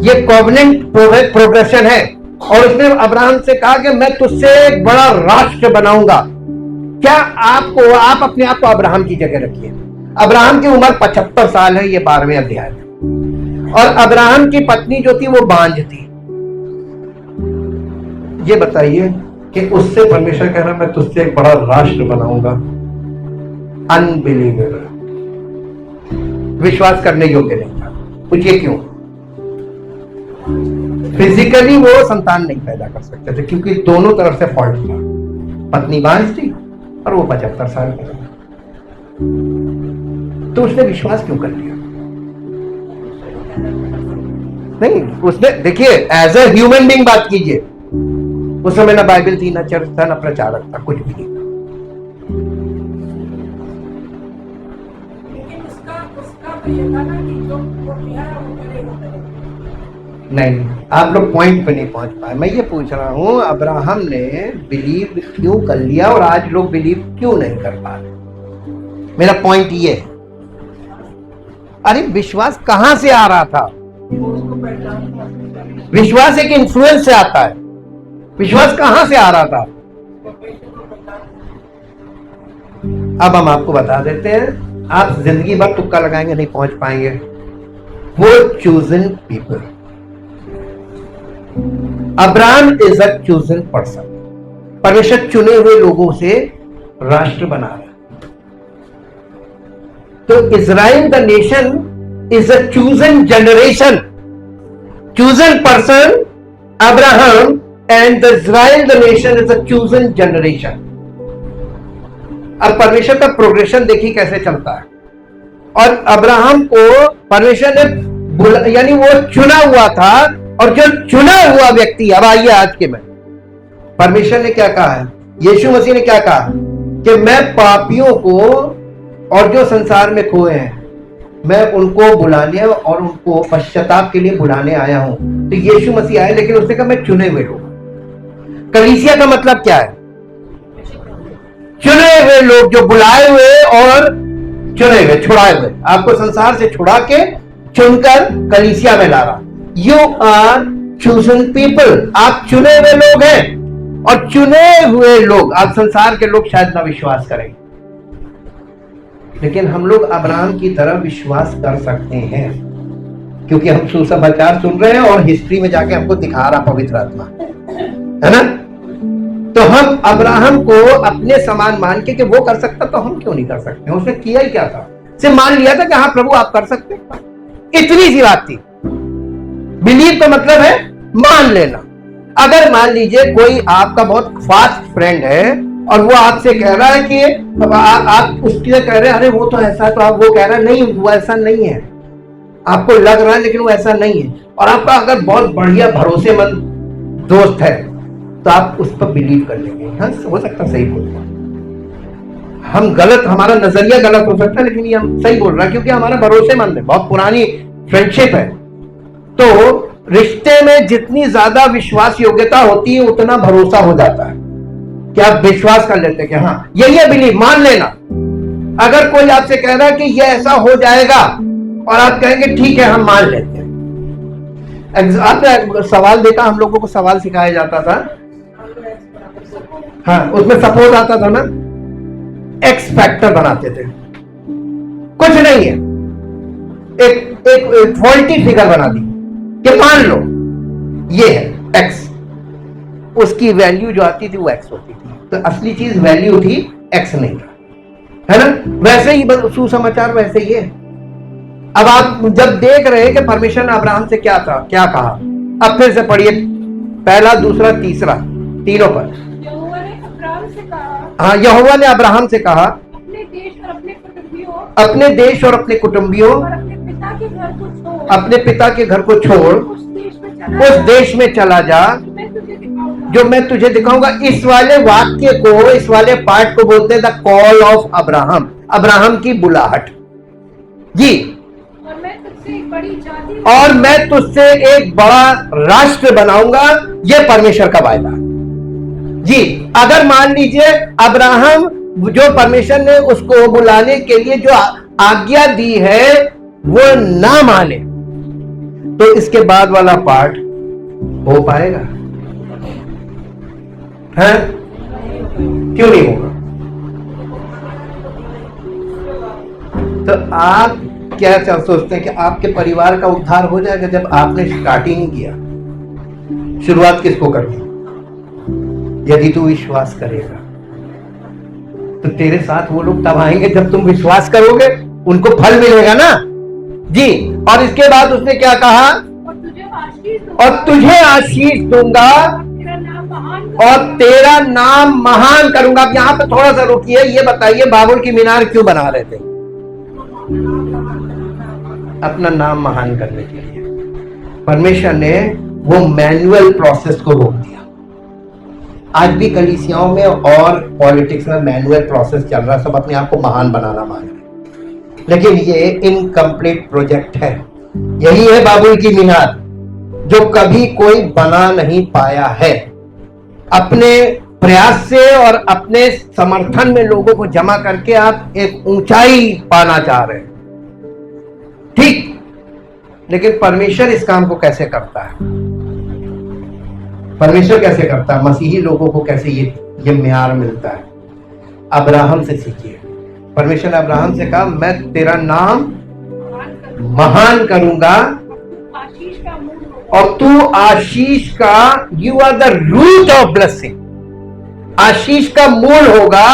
ये कॉवेनेंट प्रोग्रेशन है। और उसने अब्राहम से कहा कि मैं तुझसे एक बड़ा राष्ट्र बनाऊंगा। क्या आपको, आप अपने आप को अब्राहम की जगह रखिए। अब्राहम की उम्र 75 साल है, ये 12वें अध्याय में। और अब्राहम की पत्नी जो थी वो बांझ थी। ये बताइए कि उससे परमेश्वर कह रहा मैं तुझसे एक बड़ा राष्ट्र बनाऊंगा। अनबिलीवेबल, विश्वास करने योग्य नहीं था। पूछिए क्यों? फिजिकली वो संतान नहीं पैदा कर सकते थे, क्योंकि दोनों तरफ से फॉल्ट था। पत्नी बांझ थी और वो 75 साल का था। तो उसने विश्वास क्यों कर लिया? नहीं, उसने, देखिए एज ए ह्यूमन बीइंग बात कीजिए, उस समय ना बाइबल थी, ना चर्च था, ना प्रचारक था, कुछ भी नहीं था। लेकिन उसका तो ये था ना कि जो वो किया है वो करेगा। नहीं, आप लोग पॉइंट पे नहीं पहुंच पाए। मैं ये पूछ रहा हूं अब्राहम ने बिलीव क्यों कर लिया और आज लोग बिलीव क्यों नहीं कर पा रहे? मेरा पॉइंट ये है। अरे विश्वास कहां से आ रहा था? विश्वास एक इन्फ्लुएंस से आता है। विश्वास कहां से आ रहा था? अब हम आपको बता देते हैं, आप जिंदगी भर तुक्का लगाएंगे नहीं पहुंच पाएंगे। वो chosen people, Abraham is a chosen person. परमेश्वर चुने हुए लोगों से राष्ट्र बना रहा है। तो Israel the nation is a chosen generation, chosen person Abraham, and the Israel the nation is a chosen generation. अब परमेश्वर का प्रोग्रेशन देखिए कैसे चलता है। और अब्राहम को परमेश्वर ने यानी वो चुना हुआ था, और जो चुना हुआ व्यक्ति, अब आइए आज के में, परमेश्वर ने क्या कहा है, यीशु मसीह ने क्या कहा कि मैं पापियों को और जो संसार में खोए हैं, मैं उनको बुलाने और उनको पश्चाताप के लिए बुलाने आया हूं। तो यीशु मसीह आए, लेकिन उसने कहा मैं चुने हुए लोग। कलीसिया का मतलब क्या है? चुने हुए लोग, जो बुलाए हुए और चुने हुए, छुड़ाए हुए। आपको संसार से छुड़ा के चुनकर कलीसिया में ला रहा। यू आर चूजन पीपल, आप चुने हुए लोग हैं। और चुने हुए लोग, आप संसार के लोग शायद ना विश्वास करें, लेकिन हम लोग अब्राहम की तरह विश्वास कर सकते हैं, क्योंकि हम सुसमाचार सुन रहे हैं और हिस्ट्री में जाके हमको दिखा रहा पवित्र आत्मा, है ना। तो हम अब्राहम को अपने समान मान के कि वो कर सकता तो हम क्यों नहीं कर सकते? उसने किया ही क्या था? सिर्फ मान लिया था कि हाँ प्रभु आप कर सकते, इतनी सी बात थी। बिलीव का मतलब है मान लेना। अगर मान लीजिए कोई आपका बहुत फास्ट फ्रेंड है और वो आपसे कह रहा है कि आप उसके कह रहे हैं अरे वो तो ऐसा है, तो आप वो कह रहा है नहीं वो ऐसा नहीं है, आपको लग रहा है लेकिन वो ऐसा नहीं है, और आपका अगर बहुत बढ़िया भरोसेमंद दोस्त है तो आप उस पर बिलीव कर लेंगे। हाँ हो सकता सही बोल रहा, हम गलत, हमारा नजरिया गलत हो सकता है, लेकिन ये हम सही बोल रहा है क्योंकि हमारा भरोसेमंद है, बहुत पुरानी फ्रेंडशिप है। तो रिश्ते में जितनी ज्यादा विश्वास योग्यता होती है उतना भरोसा हो जाता है कि आप विश्वास कर लेते हैं कि हाँ यही है, बिलीव, मान लेना। अगर कोई आपसे कह रहा है कि ये ऐसा हो जाएगा और आप कहेंगे ठीक है हम मान लेते हैं। आपने सवाल देखा, हम लोगों को सवाल सिखाया जाता था, हाँ उसमें सपोज आता था ना, एक्स फैक्टर बनाते थे, कुछ नहीं है, एक फॉल्टी फिगर बना दी कि मान लो ये है एक्स, उसकी वैल्यू जो आती थी वो एक्स होती थी, तो असली चीज वैल्यू थी, एक्स नहीं था, है ना। वैसे ही सुसमाचार वैसे ही है। अब आप जब देख रहे हैं कि परमेश्वर ने अब्राहम से क्या था, क्या कहा, अब फिर से पढ़िए, पहला दूसरा तीसरा तीनों पर। यहोवा ने अब्राहम से कहा, हाँ यहोवा ने अब्राहम से कहा अपने देश और अपने कुटुंबियों अपने देश और अपने कुटुंबियों और अपने पिता के घर को छोड़, अपने पिता के घर को छोड़ उस देश में चला जा जो मैं तुझे दिखाऊंगा। इस वाले वाक्य को, इस वाले पार्ट को बोलते हैं the call of Abraham, Abraham की बुलाहट जी। और मैं तुझसे एक बड़ा राष्ट्र बनाऊंगा, यह परमेश्वर का वायदा जी। अगर मान लीजिए अब्राहम, जो परमेश्वर ने उसको बुलाने के लिए जो आज्ञा दी है वो ना माने, तो इसके बाद वाला पार्ट हो पाएगा? है? क्यों नहीं होगा? तो आप क्या सोचते हैं कि आपके परिवार का उद्धार हो जाएगा जब आपने स्टार्टिंग किया? शुरुआत किसको करनी? यदि तू विश्वास करेगा तो तेरे साथ वो लोग तब आएंगे जब तुम विश्वास करोगे, उनको फल मिलेगा ना जी। और इसके बाद उसने क्या कहा? और तुझे आशीष दूंगा और तेरा नाम महान करूंगा। अब यहां पे थोड़ा सा रुकिए, ये बताइए बाबुल की मीनार क्यों बना रहे थे? अपना नाम महान करने के लिए। परमेश्वर ने वो मैनुअल प्रोसेस को रोक दिया। आज भी कलीसियाओं में और पॉलिटिक्स में मैनुअल प्रोसेस चल रहा है, सब अपने आप को महान बनाना मांग रहे, लेकिन ये इनकम्प्लीट प्रोजेक्ट है। यही है बाबुल की मीनार जो कभी कोई बना नहीं पाया है। अपने प्रयास से और अपने समर्थन में लोगों को जमा करके आप एक ऊंचाई पाना चाह रहे हैं, ठीक, लेकिन परमेश्वर इस काम को कैसे करता है? परमेश्वर कैसे करता है? मसीही लोगों को कैसे ये म्यार मिलता है? अब्राहम से सीखिए। परमेश्वर ने अब्राहम से कहा मैं तेरा नाम महान करूंगा और तू आशीष का, you are the root of blessing, आशीष का मूल होगा,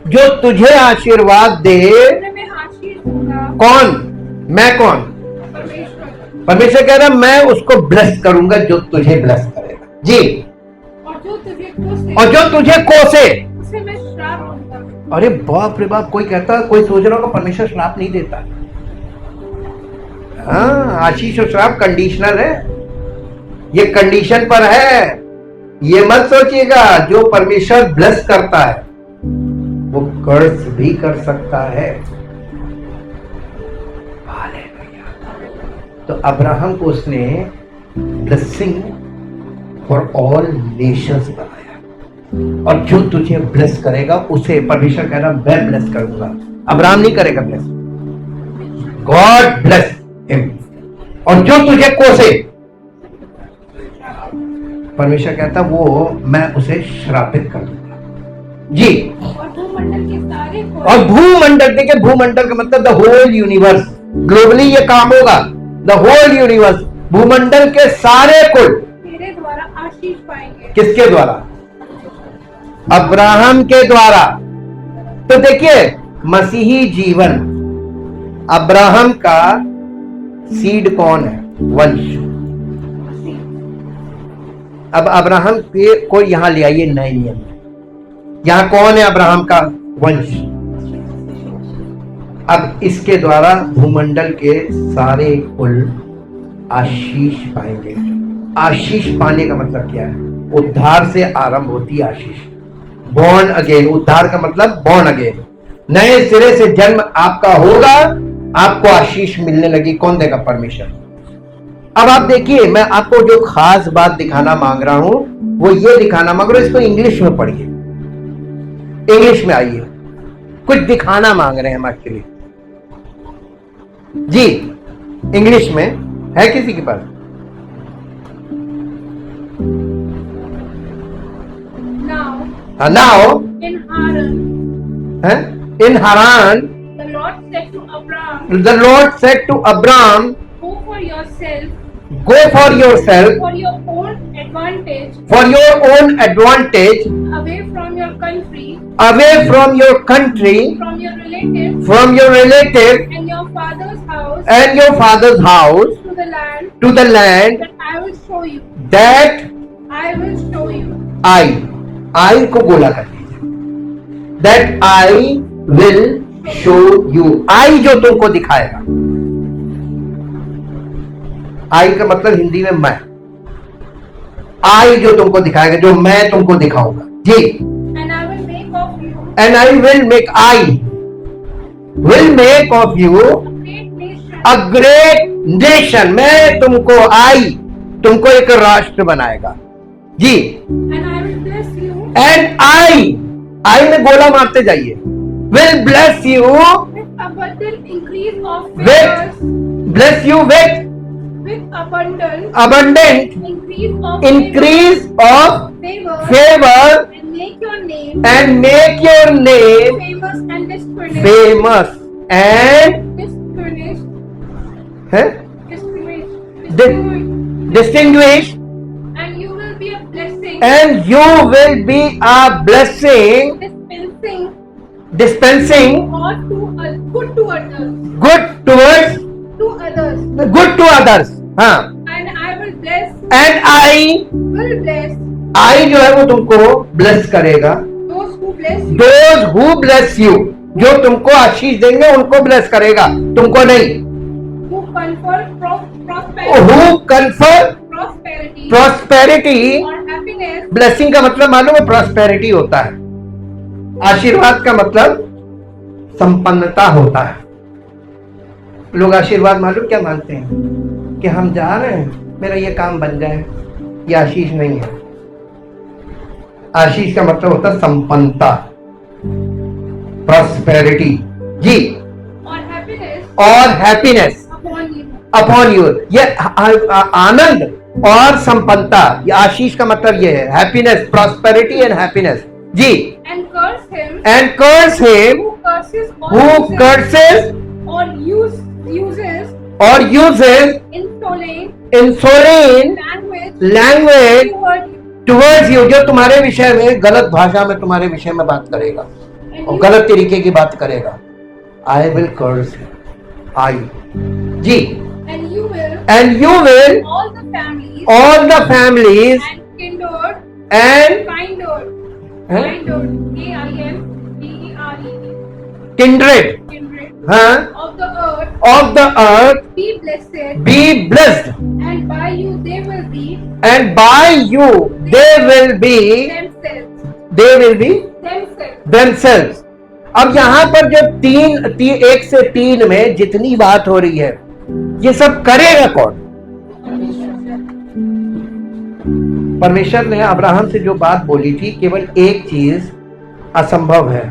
जो तुझे आशीर्वाद दे। कौन? मैं कौन? परमेश्वर कह रहा मैं उसको ब्लेस करूंगा जो तुझे ब्लेस करेगा जी। और जो तुझे कोसे उसे मैं श्राप दूंगा। अरे बाप रे बाप, कोई कहता, कोई सोच रहा होगा परमेश्वर श्राप नहीं देता। हाँ, आशीष और श्राप कंडीशनल है, ये कंडीशन पर है। ये मत सोचिएगा जो परमेश्वर ब्लेस करता है वो कर्ज भी कर सकता है। हालेलुया। तो अब्राहम को उसने ब्लेसिंग फॉर ऑल नेशंस बनाया, और जो तुझे ब्लेस करेगा उसे परमेश्वर कह रहा मैं ब्लेस करूंगा। अब्राहम नहीं करेगा ब्लेस, गॉड ब्लेस हिम। और जो तुझे कोसे, परमेश्वर कहता वो मैं उसे श्रापित कर दूंगा। जी। और भूमंडल के सारे और भूमंडल, देखिए भूमंडल का मतलब द होल यूनिवर्स, ग्लोबली ये काम होगा। द होल यूनिवर्स, भूमंडल के सारे कुल तेरे द्वारा आशीष पाएंगे। किसके द्वारा? अब्राहम के द्वारा। तो देखिए मसीही जीवन, अब्राहम का सीड कौन है? वंश। अब अब्राहम को यहां ले आइए नए नियम में। यहां कौन है अब्राहम का वंश? अब इसके द्वारा भूमंडल के सारे कुल आशीष पाएंगे। आशीष पाने का मतलब क्या है? उद्धार से आरंभ होती है आशीष। बॉर्न अगेन, उद्धार का मतलब बॉर्न अगेन, नए सिरे से जन्म आपका होगा, आपको आशीष मिलने लगी। कौन देगा? परमेश्वर। अब आप देखिए, मैं आपको जो खास बात दिखाना मांग रहा हूं वो ये दिखाना मांग रहा हूं, इसको इंग्लिश में पढ़िए, इंग्लिश में आइए, कुछ दिखाना मांग रहे हैं हम एक्चुअली। जी, इंग्लिश में है किसी के पास? Now in Haran, the Lord said to Abraham, the Lord said to Abram, go for yourself, for for your own advantage, away from your country, from your country, from your relatives, and your father's house, to the land that I will show you. I को गोला कर दीजिए, that I will show you, I जो तुमको दिखाएगा। I का मतलब हिंदी में मैं, I जो तुमको दिखाएगा, जो मैं तुमको दिखाऊंगा। जी। And I will make of you a great nation, मैं तुमको तुमको एक राष्ट्र बनाएगा। जी। and I will bless you And I में गोला मारते जाइए, will bless you with abundant increase of favors, with abundant increase of favor, and make your name famous and distinguished, and you will be a blessing, dispensing or good to others, good to others। हाँ। and I will bless, I जो है वो तुमको bless करेगा। those who bless you, जो तुमको आशीष देंगे उनको bless करेगा, तुमको नहीं। who confer prosperity or happiness, blessing का मतलब मालूम है? प्रॉस्पेरिटी होता है। आशीर्वाद का मतलब संपन्नता होता है। लोग आशीर्वाद मालूम क्या मानते हैं? कि हम जा रहे हैं, मेरा ये काम बन जाए। ये आशीष नहीं है। आशीष का मतलब होता है संपन्नता, प्रॉस्पेरिटी। जी। और हैप्पीनेस अपॉन यू, ये आनंद और संपन्नता, ये आशीष का मतलब ये है। Happiness, prosperity and happiness. जी। and curse him who curses or uses insolent language towards you, जो तुम्हारे विषय में गलत भाषा में तुम्हारे विषय में बात करेगा और गलत तरीके की बात करेगा। I will curse him, I। Ji. and you will all the families and kindred हाँ of the earth be blessed, and by you they will be themselves। अब यहां पर जो 1 से 3 में जितनी बात हो रही है, ये सब करेगा कौन? परमेश्वर ने अब्राहम से जो बात बोली थी, केवल एक चीज असंभव है,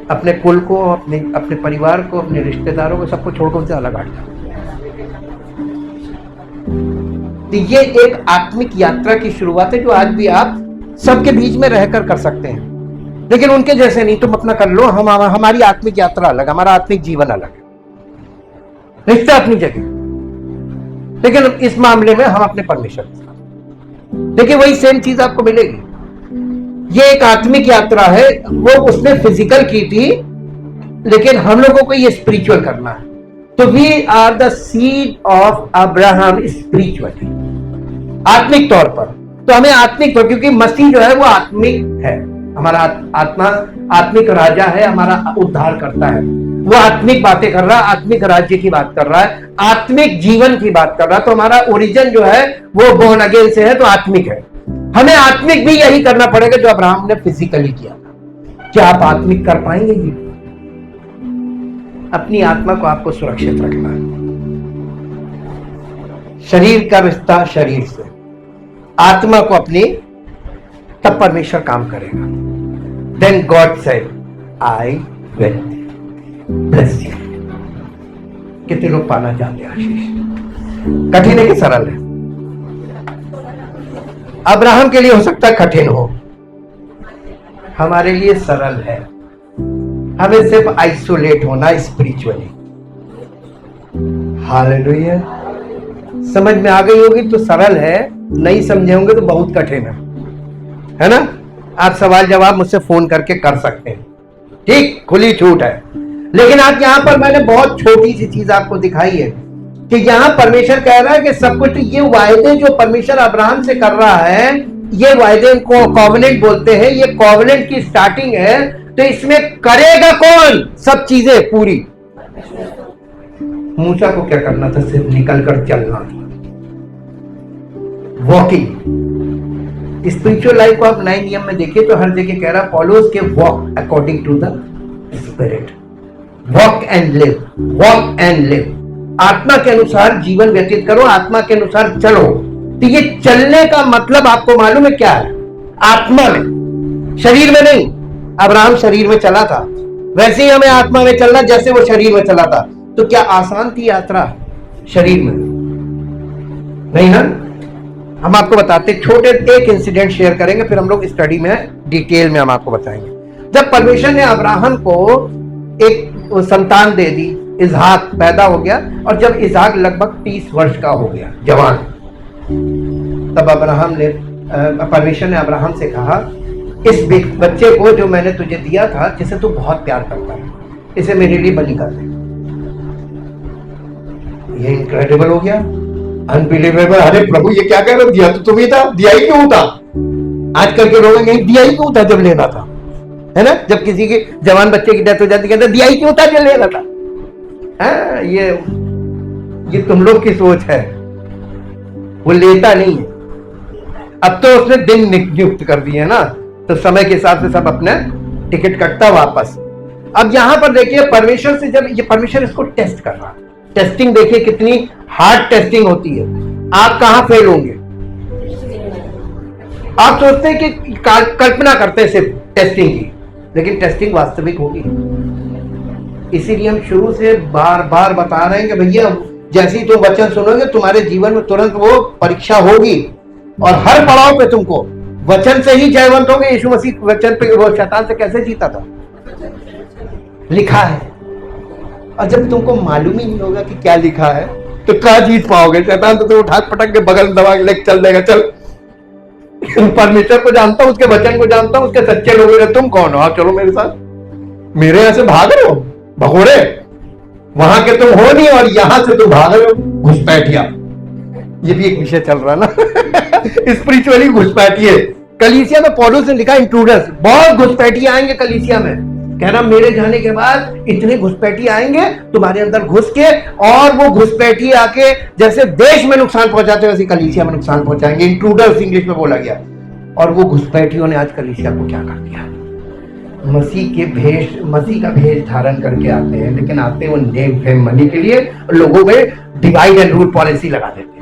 अपने कुल को, अपने परिवार को, अपने रिश्तेदारों को, सबको छोड़कर उनसे अलग हट जाओ। तो ये एक आत्मिक यात्रा की शुरुआत है जो आज भी आप सबके बीच में रहकर कर सकते हैं, लेकिन उनके जैसे नहीं। तुम अपना कर लो, हमारी आत्मिक यात्रा अलग, हमारा आत्मिक जीवन अलग है, रिश्ता अपनी जगह, लेकिन इस मामले में हम अपने परमेश्वर के साथ। देखिए वही सेम चीज आपको मिलेगी। ये एक आत्मिक यात्रा है, वो उसने फिजिकल की थी, लेकिन हम लोगों को ये स्पिरिचुअल करना है। तो we are the seed of Abraham spiritually, आत्मिक तौर पर। तो हमें आत्मिक तौर, क्योंकि मसीह जो है वो आत्मिक है, हमारा आत्मा आत्मिक राजा है, हमारा उद्धार करता है। वो आत्मिक बातें कर रहा है, आत्मिक राज्य की बात कर रहा है, आत्मिक जीवन की बात कर रहा है। तो हमारा ओरिजिन जो है वो बोर्न अगेन से है, तो आत्मिक है। हमें आत्मिक भी यही करना पड़ेगा जो अब्राहम ने फिजिकली किया था। क्या आप आत्मिक कर पाएंगे? जी, अपनी आत्मा को आपको सुरक्षित रखना है। शरीर का रिश्ता शरीर से, आत्मा को अपनी, तब परमेश्वर काम करेगा। Then God said I will bless you. कितने लोग पाना चाहते हैं आशीष? कठिन है कि सरल है? अब्राहम के लिए हो सकता है कठिन हो, हमारे लिए सरल है। हमें सिर्फ आइसोलेट होना स्पिरिचुअली। हालेलुया। समझ में आ गई होगी तो सरल है, नहीं समझे होंगे तो बहुत कठिन है ना? आप सवाल जवाब मुझसे फोन करके कर सकते हैं, ठीक, खुली छूट है। लेकिन आज यहां पर मैंने बहुत छोटी सी चीज आपको दिखाई है कि यहां परमेश्वर कह रहा है कि सब कुछ, ये वायदे जो परमेश्वर अब्राहम से कर रहा है, ये वायदे को कॉवेनेंट बोलते हैं। ये कॉवेनेंट की स्टार्टिंग है, तो इसमें करेगा कौन सब चीजें पूरी? मूसा को क्या करना था? सिर्फ निकलकर चलना था, वॉकिंग। स्पिरिचुअल लाइफ को आप नए नियम में देखिए तो हर जगह कह रहा पौलुस के walk according to the spirit, walk and live, walk and live. आत्मा के अनुसार जीवन व्यतीत करो, आत्मा के अनुसार चलो। तो ये चलने का मतलब आपको मालूम है क्या है? आत्मा में, शरीर में नहीं। अब्राहम शरीर में चला था, वैसे ही हमें आत्मा में चलना जैसे वो शरीर में चला था। तो क्या आसान थी यात्रा शरीर में? नहीं ना। हम आपको बताते, छोटे एक इंसिडेंट शेयर करेंगे, फिर हम लोग स्टडी में डिटेल में हम आपको बताएंगे। जब परमेश्वर ने अब्राहम को एक संतान दे दी, इसहाक पैदा हो गया, और जब इसहाक लगभग 30 वर्ष का हो गया, जवान, तब अब्राहम ने, परमेश्वर ने अब्राहम से कहा, इस बच्चे को जो मैंने तुझे दिया था, जिसे तू बहुत प्यार करता है, इसे मेरे लिए बलि कर दे। ये इनक्रेडिबल हो गया, अनबिलीवेबल। अरे प्रभु ये क्या कह रहे हो? दिया तो तुम्हें था, दिया ही क्यों था? आजकल के लोग कहेंगे दिया ही क्यों था जब लेना था, है ना? जब किसी के जवान बच्चे की डेथ हो जाती है, दिया ही क्यों था जब लेना था? ये तुम लोग की सोच है, वो लेता नहीं है। अब तो उसने दिन नियुक्त कर दिए ना, तो समय के हिसाब से सब अपने टिकट कटता वापस। अब यहां पर देखिए परमेश्वर से, जब ये परमेश्वर इसको टेस्ट कर रहा है, टेस्टिंग देखिए कितनी हार्ड टेस्टिंग होती है। आप कहां फेल होंगे? आप सोचते हैं कि कल्पना करते हैं सिर्फ टेस्टिंग की, लेकिन टेस्टिंग वास्तविक होगी। इसीलिए हम शुरू से बार बार बता रहे हैं कि भैया जैसे ही तुम वचन सुनोगे, तुम्हारे जीवन में तुरंत वो परीक्षा होगी, और हर पड़ाव पे तुमको वचन से ही जयवंत होगे। यीशु मसीह वचन पे वो शैतान से कैसे जीता था? लिखा है। और जब तुमको मालूम ही नहीं होगा कि क्या लिखा है, तो क्या जीत पाओगे? शैतान तो उठा पटक के बगल में दबा के लेके चल देगा, चल। परमेश्वर को जानता हूं, उसके वचन को जानता हूं, उसके सच्चे लोग हैं। तुम कौन हो? आप चलो मेरे साथ, मेरे यहां से भाग रहे हो भगोड़े, वहां के तुम हो नहीं, और यहां से तुम भाग रहे हो घुसपैठिया। ये भी एक विषय चल रहा ना स्पिरिचुअली घुसपैठिए। कलीसिया में पौलुस ने लिखा इंट्रूडर्स, बहुत घुसपैठिए आएंगे कलीसिया में। कह रहा मेरे जाने के बाद इतने घुसपैठिए आएंगे तुम्हारे अंदर घुस के, और वो घुसपैठिए आके जैसे देश में नुकसान पहुंचाते वैसे कलीसिया में नुकसान पहुंचाएंगे। इंट्रूडर्स इंग्लिश में बोला गया। और वो घुसपैठियों ने आज कलीसिया को क्या कर दिया? मसीह का भेष धारण करके आते हैं, लेकिन आते हैं वो नेम फेम मनी के लिए, और लोगों में डिवाइड एंड रूल पॉलिसी लगा देते हैं,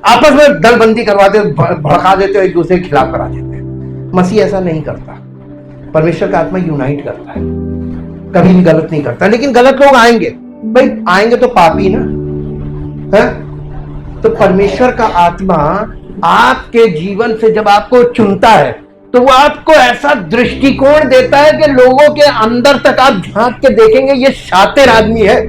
आपस में दलबंदी करवाते, भड़का देते हैं, एक दूसरे के खिलाफ करा देते हैं। मसीह ऐसा नहीं करता। परमेश्वर का आत्मा यूनाइट करता है, कभी भी गलत नहीं करता। लेकिन गलत लोग आएंगे, भाई आएंगे तो पापी ना है? तो परमेश्वर का आत्मा आपके जीवन से जब आपको चुनता है तो वो आपको ऐसा दृष्टिकोण देता है कि लोगों के अंदर तक आप झांक के देखेंगे ये शातिर आदमी है।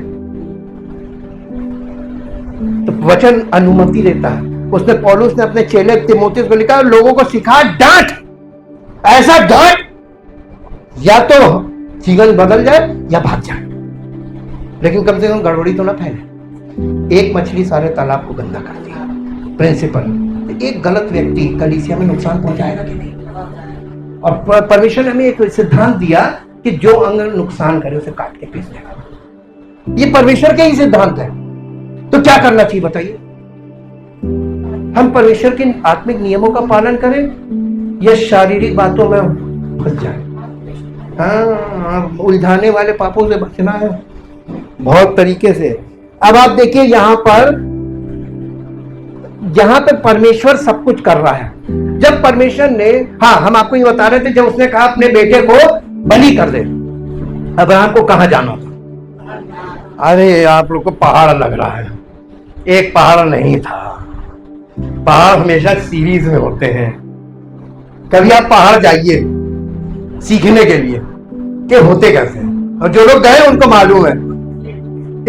तो वचन अनुमति देता है। उसने पौलुस ने अपने चेले तीमुथियुस को लिखा, लोगों को सिखा, डांट, ऐसा डांट या तो जीवन बदल जाए या भाग जाए, लेकिन कम से कम गड़बड़ी तो ना फैले। एक मछली सारे तालाब को गंदा करती है, प्रिंसिपल। एक गलत व्यक्ति कलीसिया में नुकसान पहुंचाएगा कि नहीं? और परमेश्वर ने हमें एक सिद्धांत दिया कि जो अंग नुकसान करे उसे काट के पीस देगा। ये परमेश्वर के ही सिद्धांत है। तो क्या करना चाहिए बताइए? हम परमेश्वर के आत्मिक नियमों का पालन करें या शारीरिक बातों में फंस जाए? हाँ, उलझाने वाले पापों से बचना है बहुत तरीके से। अब आप देखिए यहां पे परमेश्वर सब कुछ कर रहा है। जब परमेश्वर ने, हाँ हम आपको ये बता रहे थे, जब उसने कहा अपने बेटे को बलि कर दे, अब्राहम को कहां जाना था? अरे आप लोग को पहाड़ लग रहा है, एक पहाड़ नहीं था। पहाड़ हमेशा सीरीज में होते हैं। कभी आप पहाड़ जाइए सीखने के लिए कि होते कैसे, और जो लोग गए उनको मालूम है,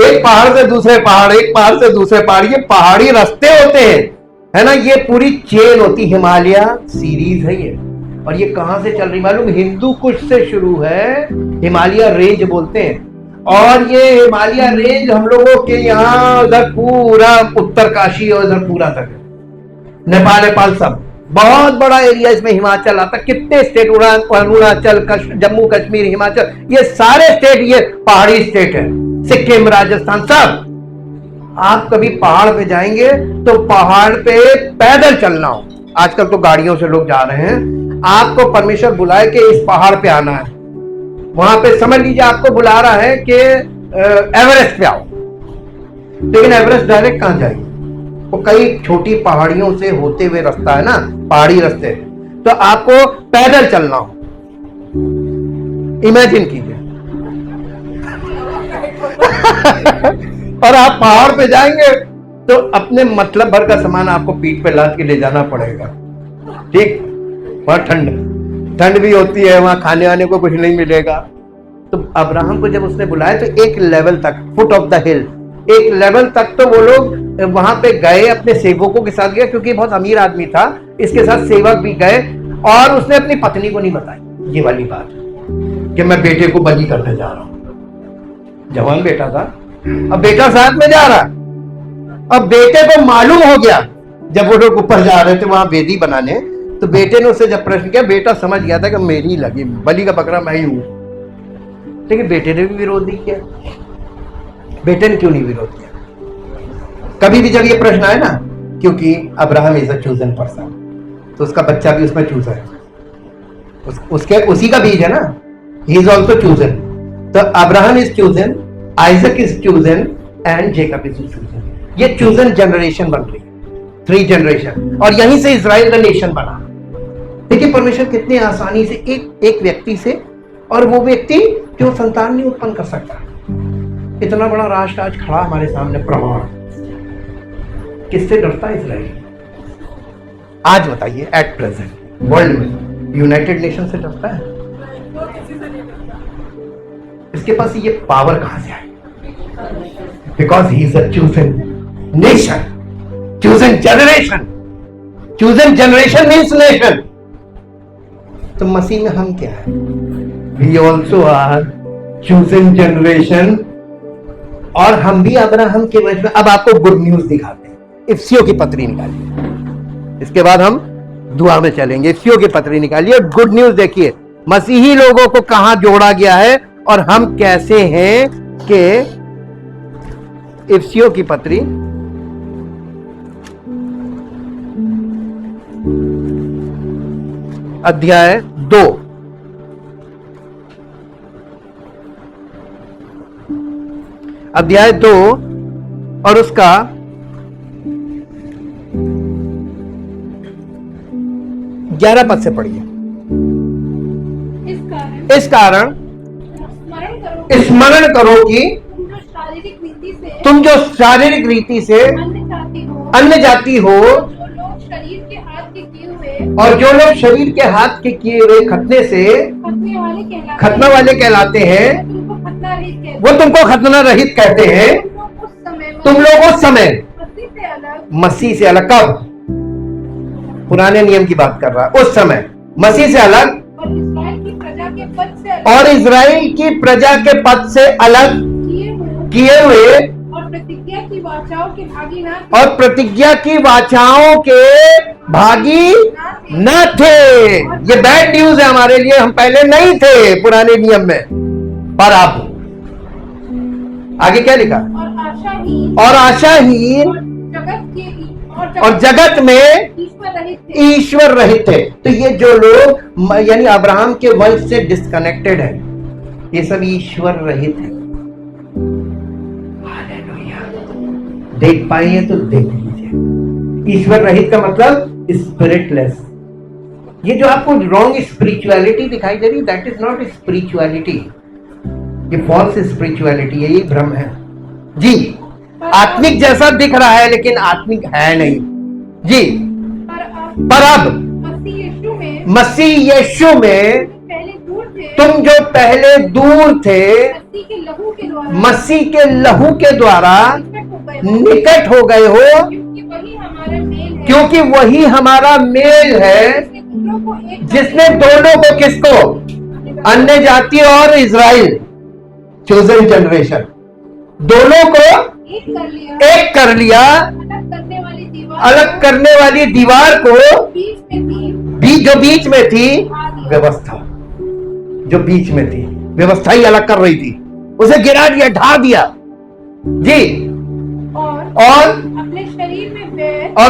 एक पहाड़ से दूसरे पहाड़, एक पहाड़ से दूसरे पहाड़, ये पहाड़ी रास्ते होते हैं, है ना? ये पूरी चेन होती, हिमालय सीरीज है ये। और ये कहां से चल रही मालूम? हिंदू कुश से शुरू है, हिमालय रेंज बोलते हैं। और ये हिमालय रेंज हम लोगों के यहाँ उधर पूरा उत्तरकाशी और उधर पूरा तक है, नेपाल सब बहुत बड़ा एरिया। इसमें हिमाचल आता, कितने स्टेट, अरुणाचल, जम्मू कश्मीर, हिमाचल, ये सारे स्टेट ये पहाड़ी स्टेट है, सिक्किम, राजस्थान सब। आप कभी पहाड़ पे जाएंगे तो पहाड़ पे पैदल चलना हो, आजकल तो गाड़ियों से लोग जा रहे हैं, आपको परमेश्वर बुलाए कि इस पहाड़ पे आना है, वहां पे समझ लीजिए आपको बुला रहा है कि एवरेस्ट पे आओ, लेकिन एवरेस्ट डायरेक्ट कहां जाएगी? वो कई छोटी पहाड़ियों से होते हुए रास्ता है ना, पहाड़ी रास्ते, तो आपको पैदल चलना हो। इमेजिन कीजिए और आप पहाड़ पे जाएंगे तो अपने मतलब भर का सामान आपको पीठ पे लाद के ले जाना पड़ेगा, ठीक? वहां ठंड भी होती है, वहां खाने वाने को कुछ नहीं मिलेगा। तो अब्राहम को जब उसने बुलाया तो एक लेवल तक, फुट ऑफ द हिल, एक लेवल तक तो वो लोग वहां पे गए, अपने सेवकों के साथ गए, क्योंकि बहुत अमीर आदमी था, इसके साथ सेवक भी गए। और उसने अपनी पत्नी को नहीं बताई ये वाली बात कि मैं बेटे को बलि करने जा रहा हूं। जवान बेटा था, अब बेटा साथ में जा रहा। अब बेटे को मालूम हो गया, जब वो लोग ऊपर जा रहे थे वहां वेदी बनाने, तो बेटे ने उससे जब प्रश्न किया, बेटा समझ गया था कि मेरी लगी, बलि का बकरा मैं ही हूं। लेकिन बेटे ने भी विरोध नहीं किया। बेटे ने क्यों नहीं विरोध किया? कभी भी जब ये प्रश्न आए ना, क्योंकि Abraham is a chosen person, तो उसका बच्चा भी उसमें चूजन है, उसके उसी का बीज है ना, ही इज ऑल्सो चूजन। तो Abraham is chosen, Isaac is chosen and Jacob is chosen. ये चूजन जनरेशन बन रही है, 3 जनरेशन, और यहीं से इजराइल का नेशन बना। देखिए परमेश्वर कितने आसानी से एक व्यक्ति से, और वो व्यक्ति जो संतान नहीं उत्पन्न कर सकता, इतना बड़ा राष्ट्र आज खड़ा हमारे सामने प्रमाण। किससे डरता है इजराइल? आज बताइए, एट प्रेजेंट वर्ल्ड में यूनाइटेड नेशन से डरता है? इसके पास ये पावर कहां से आई? Because he is a chosen nation, chosen generation. Chosen generation means nation. तो मसीह में हम क्या है? We also are chosen generation, और हम भी अब्राहम के वजह में। अब आपको गुड न्यूज दिखाते हैं। इफ्सियों की पत्री निकालिए, इसके बाद हम दुआ में चलेंगे। इफ्सियों की पत्री निकालिए, गुड न्यूज देखिए, मसीही लोगों को कहां जोड़ा गया है और हम कैसे हैं। कि इफ्सियों की पत्री अध्याय 2 अध्याय 2 और उसका 11 पद से पढ़िए। इस कारण स्मरण करो कि तुम जो शारीरिक रीति से अन्य जाति हो और जो लोग शरीर के हाथ के किए हुए खतने से खतना वाले कहलाते हैं, वो तुमको खतना रहित कहते हैं। तुम लोग उस समय मसीह से अलग, कब? पुराने नियम की बात कर रहा है, उस समय मसीह से अलग और इज़राइल की प्रजा के पद से अलग किए हुए और प्रतिज्ञा की वाचाओं के भागी न थे। ये बैड न्यूज है हमारे लिए, हम पहले नहीं थे पुराने नियम में, पर अब आगे क्या लिखा? और आशाहीन और जगत में ईश्वर रहित थे। तो ये जो लोग यानी अब्राहम के वंश से डिस्कनेक्टेड है, ये सब ईश्वर रहित है। देख पाए तो देख लीजिए। ईश्वर रहित का मतलब स्पिरिटलेस। ये जो आपको रॉन्ग स्पिरिचुअलिटी दिखाई दे रही, दैट इज नॉट स्पिरिचुअलिटी, ये फॉल्स स्पिरिचुअलिटी है, ये भ्रम है जी। आत्मिक जैसा दिख रहा है लेकिन आत्मिक है नहीं जी। पर अब मसीह यीशु में तुम जो पहले दूर थे, मसीह के लहू के द्वारा निकट हो गए हो, क्योंकि वही हमारा मेल है जिसने दोनों को, किसको? अन्य जाति और इज़राइल, चोजन जनरेशन, दोनों को एक कर लिया। अलग करने वाली दीवार को जो बीच में थी, व्यवस्था जो बीच में थी, व्यवस्था ही अलग कर रही थी, उसे गिरा दिया, ढा दिया जी। और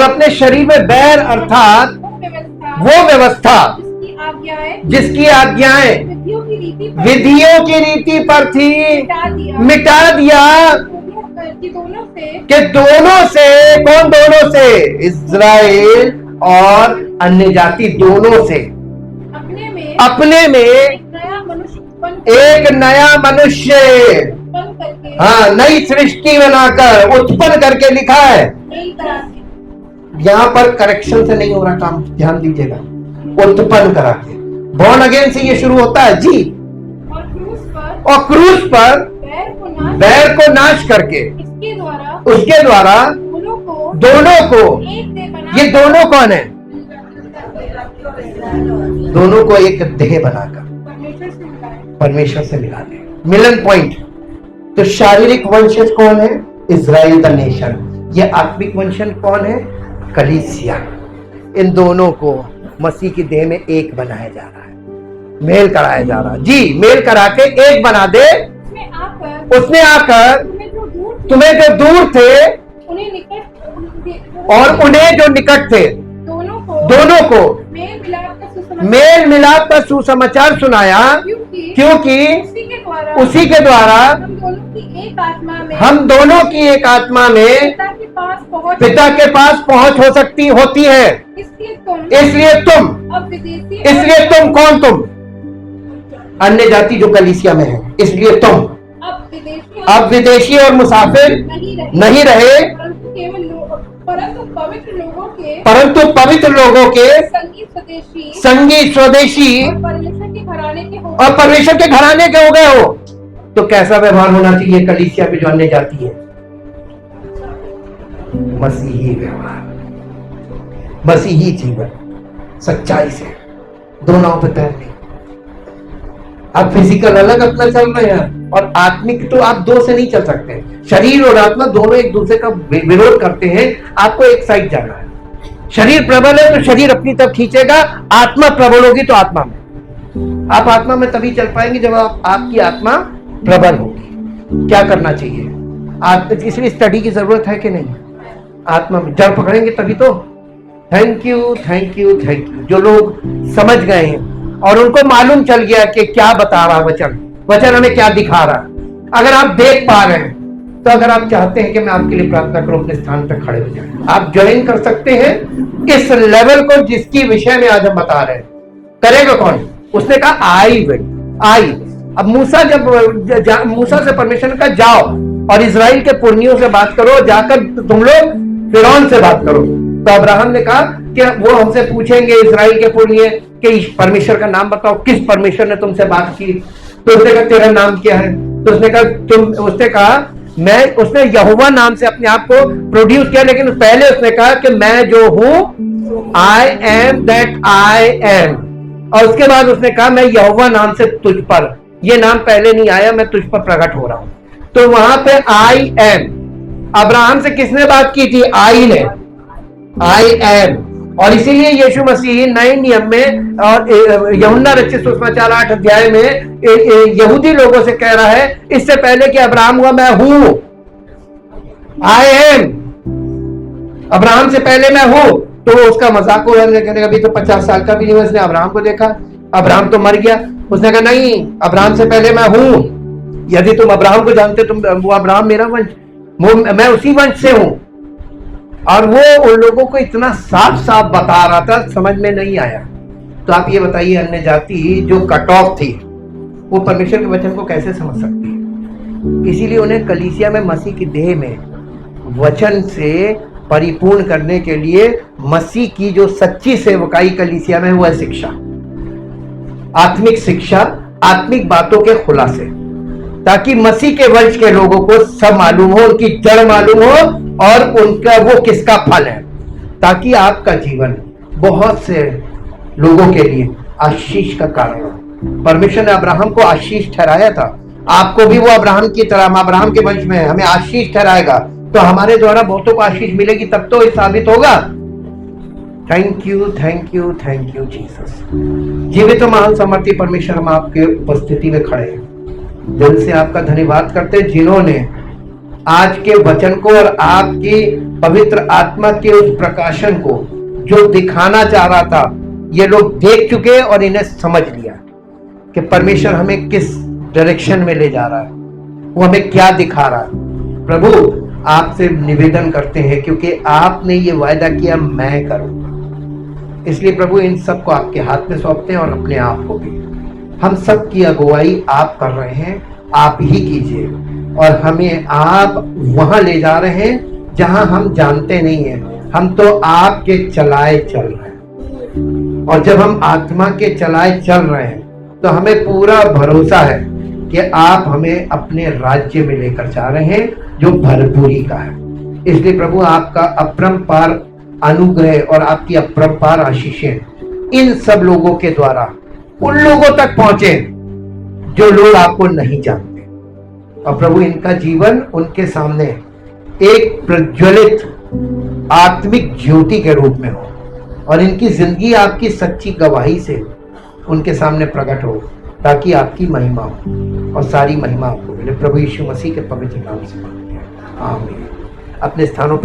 अपने शरीर में बैर अर्थात वो व्यवस्था जिसकी आज्ञाएं विधियों की रीति पर थी, मिटा दिया कि दोनों से, कौन दोनों से? इज़राइल और अन्य जाति दोनों से अपने में एक नया मनुष्य, हाँ, नई सृष्टि बनाकर उत्पन्न करके लिखा है। यहां पर करेक्शन से नहीं हो रहा काम, ध्यान दीजिएगा। उत्पन्न करा के, बॉर्न अगेन से ये शुरू होता है जी। और क्रूस पर बैर को नाश करके उसके द्वारा दोनों को, ये दोनों कौन है? दोनों को एक देह बनाकर परमेश्वर से मिला दे। मिलन पॉइंट। तो शारीरिक वंशज कौन है? Israel the nation. ये आत्मिक वंशज कौन है? कलीसिया। इन दोनों को मसीह की देह में एक बनाया जा रहा है, मेल कराया जा रहा है जी। मेल करा के एक बना दे। उसने आकर तुम्हें जो दूर थे और उन्हें जो निकट थे, दोनों को मेल मिलाप का सुसमाचार सुनाया, क्योंकि उसी के द्वारा हम दोनों की एक आत्मा में पिता के पास पहुंच हो सकती होती है। इसलिए तुम कौन? तुम अन्य जाति जो कलीसिया में है। इसलिए तुम अब विदेशी और मुसाफिर नहीं रहे, परंतु पवित्र लोगों के संगी स्वदेशी और परमेश्वर के घराने के हो गए हो। तो कैसा व्यवहार होना चाहिए कलीसिया में जो अन्य जाति है? मसीही व्यवहार, मसीही जीवन, सच्चाई से, दो नाव पे तैरने। आप फिजिकल अलग अपना चल रहे हैं और आत्मिक तो आप दो से नहीं चल सकते। शरीर और आत्मा दोनों एक दूसरे का विरोध करते हैं। आपको एक साइड जाना है। शरीर प्रबल है तो शरीर अपनी तरफ खींचेगा, आत्मा प्रबल होगी तो आत्मा में। आप आत्मा में तभी चल पाएंगे जब आपकी आत्मा प्रबल होगी। क्या करना चाहिए? इसलिए स्टडी की जरूरत है कि नहीं? आत्मा में जड़ पकड़ेंगे तभी तो। Thank you, thank you, thank you. जो लोग समझ गए हैं और उनको मालूम चल गया कि क्या बता रहा वचन, वचन हमें क्या दिखा रहा। अगर आप देख पा रहे हैं तो अगर आप चाहते हैं कि मैं आपके लिए प्रार्थना करूं, अपने स्थान पर खड़े हो जाएं। आप ज्वाइन कर सकते हैं इस लेवल को जिसकी विषय में आज हम बता रहे हैं। करेगा कौन? उसने कहा आई विल, आई। अब मूसा मूसा से परमिशन का जाओ और इजराइल के पुरनियों से बात करो, जाकर तुम लोग फिरौन से बात करो। तो अब्राहम ने कहा कि वो हमसे पूछेंगे इजराइल के पुरनिये कि परमेश्वर का नाम बताओ, किस परमेश्वर ने तुमसे बात की? तो उसने कहा तेरा नाम क्या है? तो उसने कहा उसने यहोवा नाम से अपने आप को प्रोड्यूस किया, लेकिन पहले उसने कहा कि मैं जो हूं, I am that I am. और उसके बाद उसने कहा मैं यहोवा नाम से तुझ पर, ये नाम पहले नहीं आया, मैं तुझ पर प्रकट हो रहा हूं। तो वहां पे आई एम, अब्राहम से किसने बात की थी? आई ने, आई एम। और इसीलिए यीशु मसीह नए नियम में और यूहन्ना रचित सुसमाचार 8 अध्याय में यहूदी लोगों से कह रहा है, इससे पहले कि अब्राहम हुआ मैं हूं, आई एम। अब्राहम से पहले मैं हूं। तो उसका मजाक हो रहा है, अभी तो 50 साल का भी नहीं हुआ, इसने अब्राहम को देखा, अब्राहम तो मर गया। उसने कहा नहीं, अब्राहम से पहले मैं हूं। यदि तुम अब्राहम को जानते, तुम वो अब्राहम मेरा वंश, मैं उसी वंश से हूं। और वो उन लोगों को इतना साफ साफ बता रहा था, समझ में नहीं आया। तो आप ये बताइए, अन्य जाति जो कट ऑफ थी वो परमेश्वर के वचन को कैसे समझ सकती है? इसीलिए उन्हें कलीसिया में मसीह की देह में वचन से परिपूर्ण करने के लिए मसीह की जो सच्ची सेवकाई कलीसिया में, वो है शिक्षा, आत्मिक शिक्षा, आत्मिक बातों के खुलासे, ताकि मसीह के वंश के लोगों को सब मालूम हो, उनकी जड़ मालूम हो और उनका वो किसका फल है, ताकि आपका जीवन बहुत से लोगों के लिए आशीष का कारण हो। परमेश्वर ने अब्राहम को आशीष ठहराया था, आपको भी वो अब्राहम की तरह, हम अब्राहम के वंश में हैं, हमें आशीष ठहराएगा। तो हमारे द्वारा बहुतों को आशीष मिलेगी, तब तो ये साबित होगा। Thank you, thank you, thank you Jesus. जीवित और महान समर्थी परमेश्वर, हम आपके उपस्थिति में खड़े हैं, दिल से आपका धन्यवाद करते हैं, जिन्होंने आज के वचन को और आपकी पवित्र आत्मा के उस प्रकाशन को जो दिखाना चाह रहा था, ये लोग देख चुके और इन्हें समझ लिया कि परमेश्वर हमें किस डायरेक्शन में ले जा रहा है, वो हमें क्या दिखा रहा है। प्रभु आपसे निवेदन करते हैं, क्योंकि आपने ये वायदा किया मैं करूंगा, इसलिए प्रभु इन सबको आपके हाथ में सौंपते हैं और अपने आप को भी। हम सब की अगुवाई आप कर रहे हैं, आप ही कीजिए, और हमें आप वहां ले जा रहे हैं जहां हम जानते नहीं हैं। हम तो आपके चलाए चल रहे हैं, और जब हम आत्मा के चलाए चल रहे हैं तो हमें पूरा भरोसा है कि आप हमें अपने राज्य में लेकर जा रहे हैं, जो भरपूरी का है। इसलिए प्रभु आपका अपरंपार अनुग्रह और आपकी अपरंपार आशीषें इन सब लोगों के द्वारा उन लोगों तक पहुंचे जो लोग आपको नहीं जानते, और प्रभु इनका जीवन उनके सामने एक प्रज्वलित आत्मिक ज्योति के रूप में हो, और इनकी जिंदगी आपकी सच्ची गवाही से उनके सामने प्रकट हो, ताकि आपकी महिमा हो और सारी महिमा आपको मिले। प्रभु यीशु मसीह के पवित्र नाम से मांगते हैं, आमीन। अपने स्थानों पर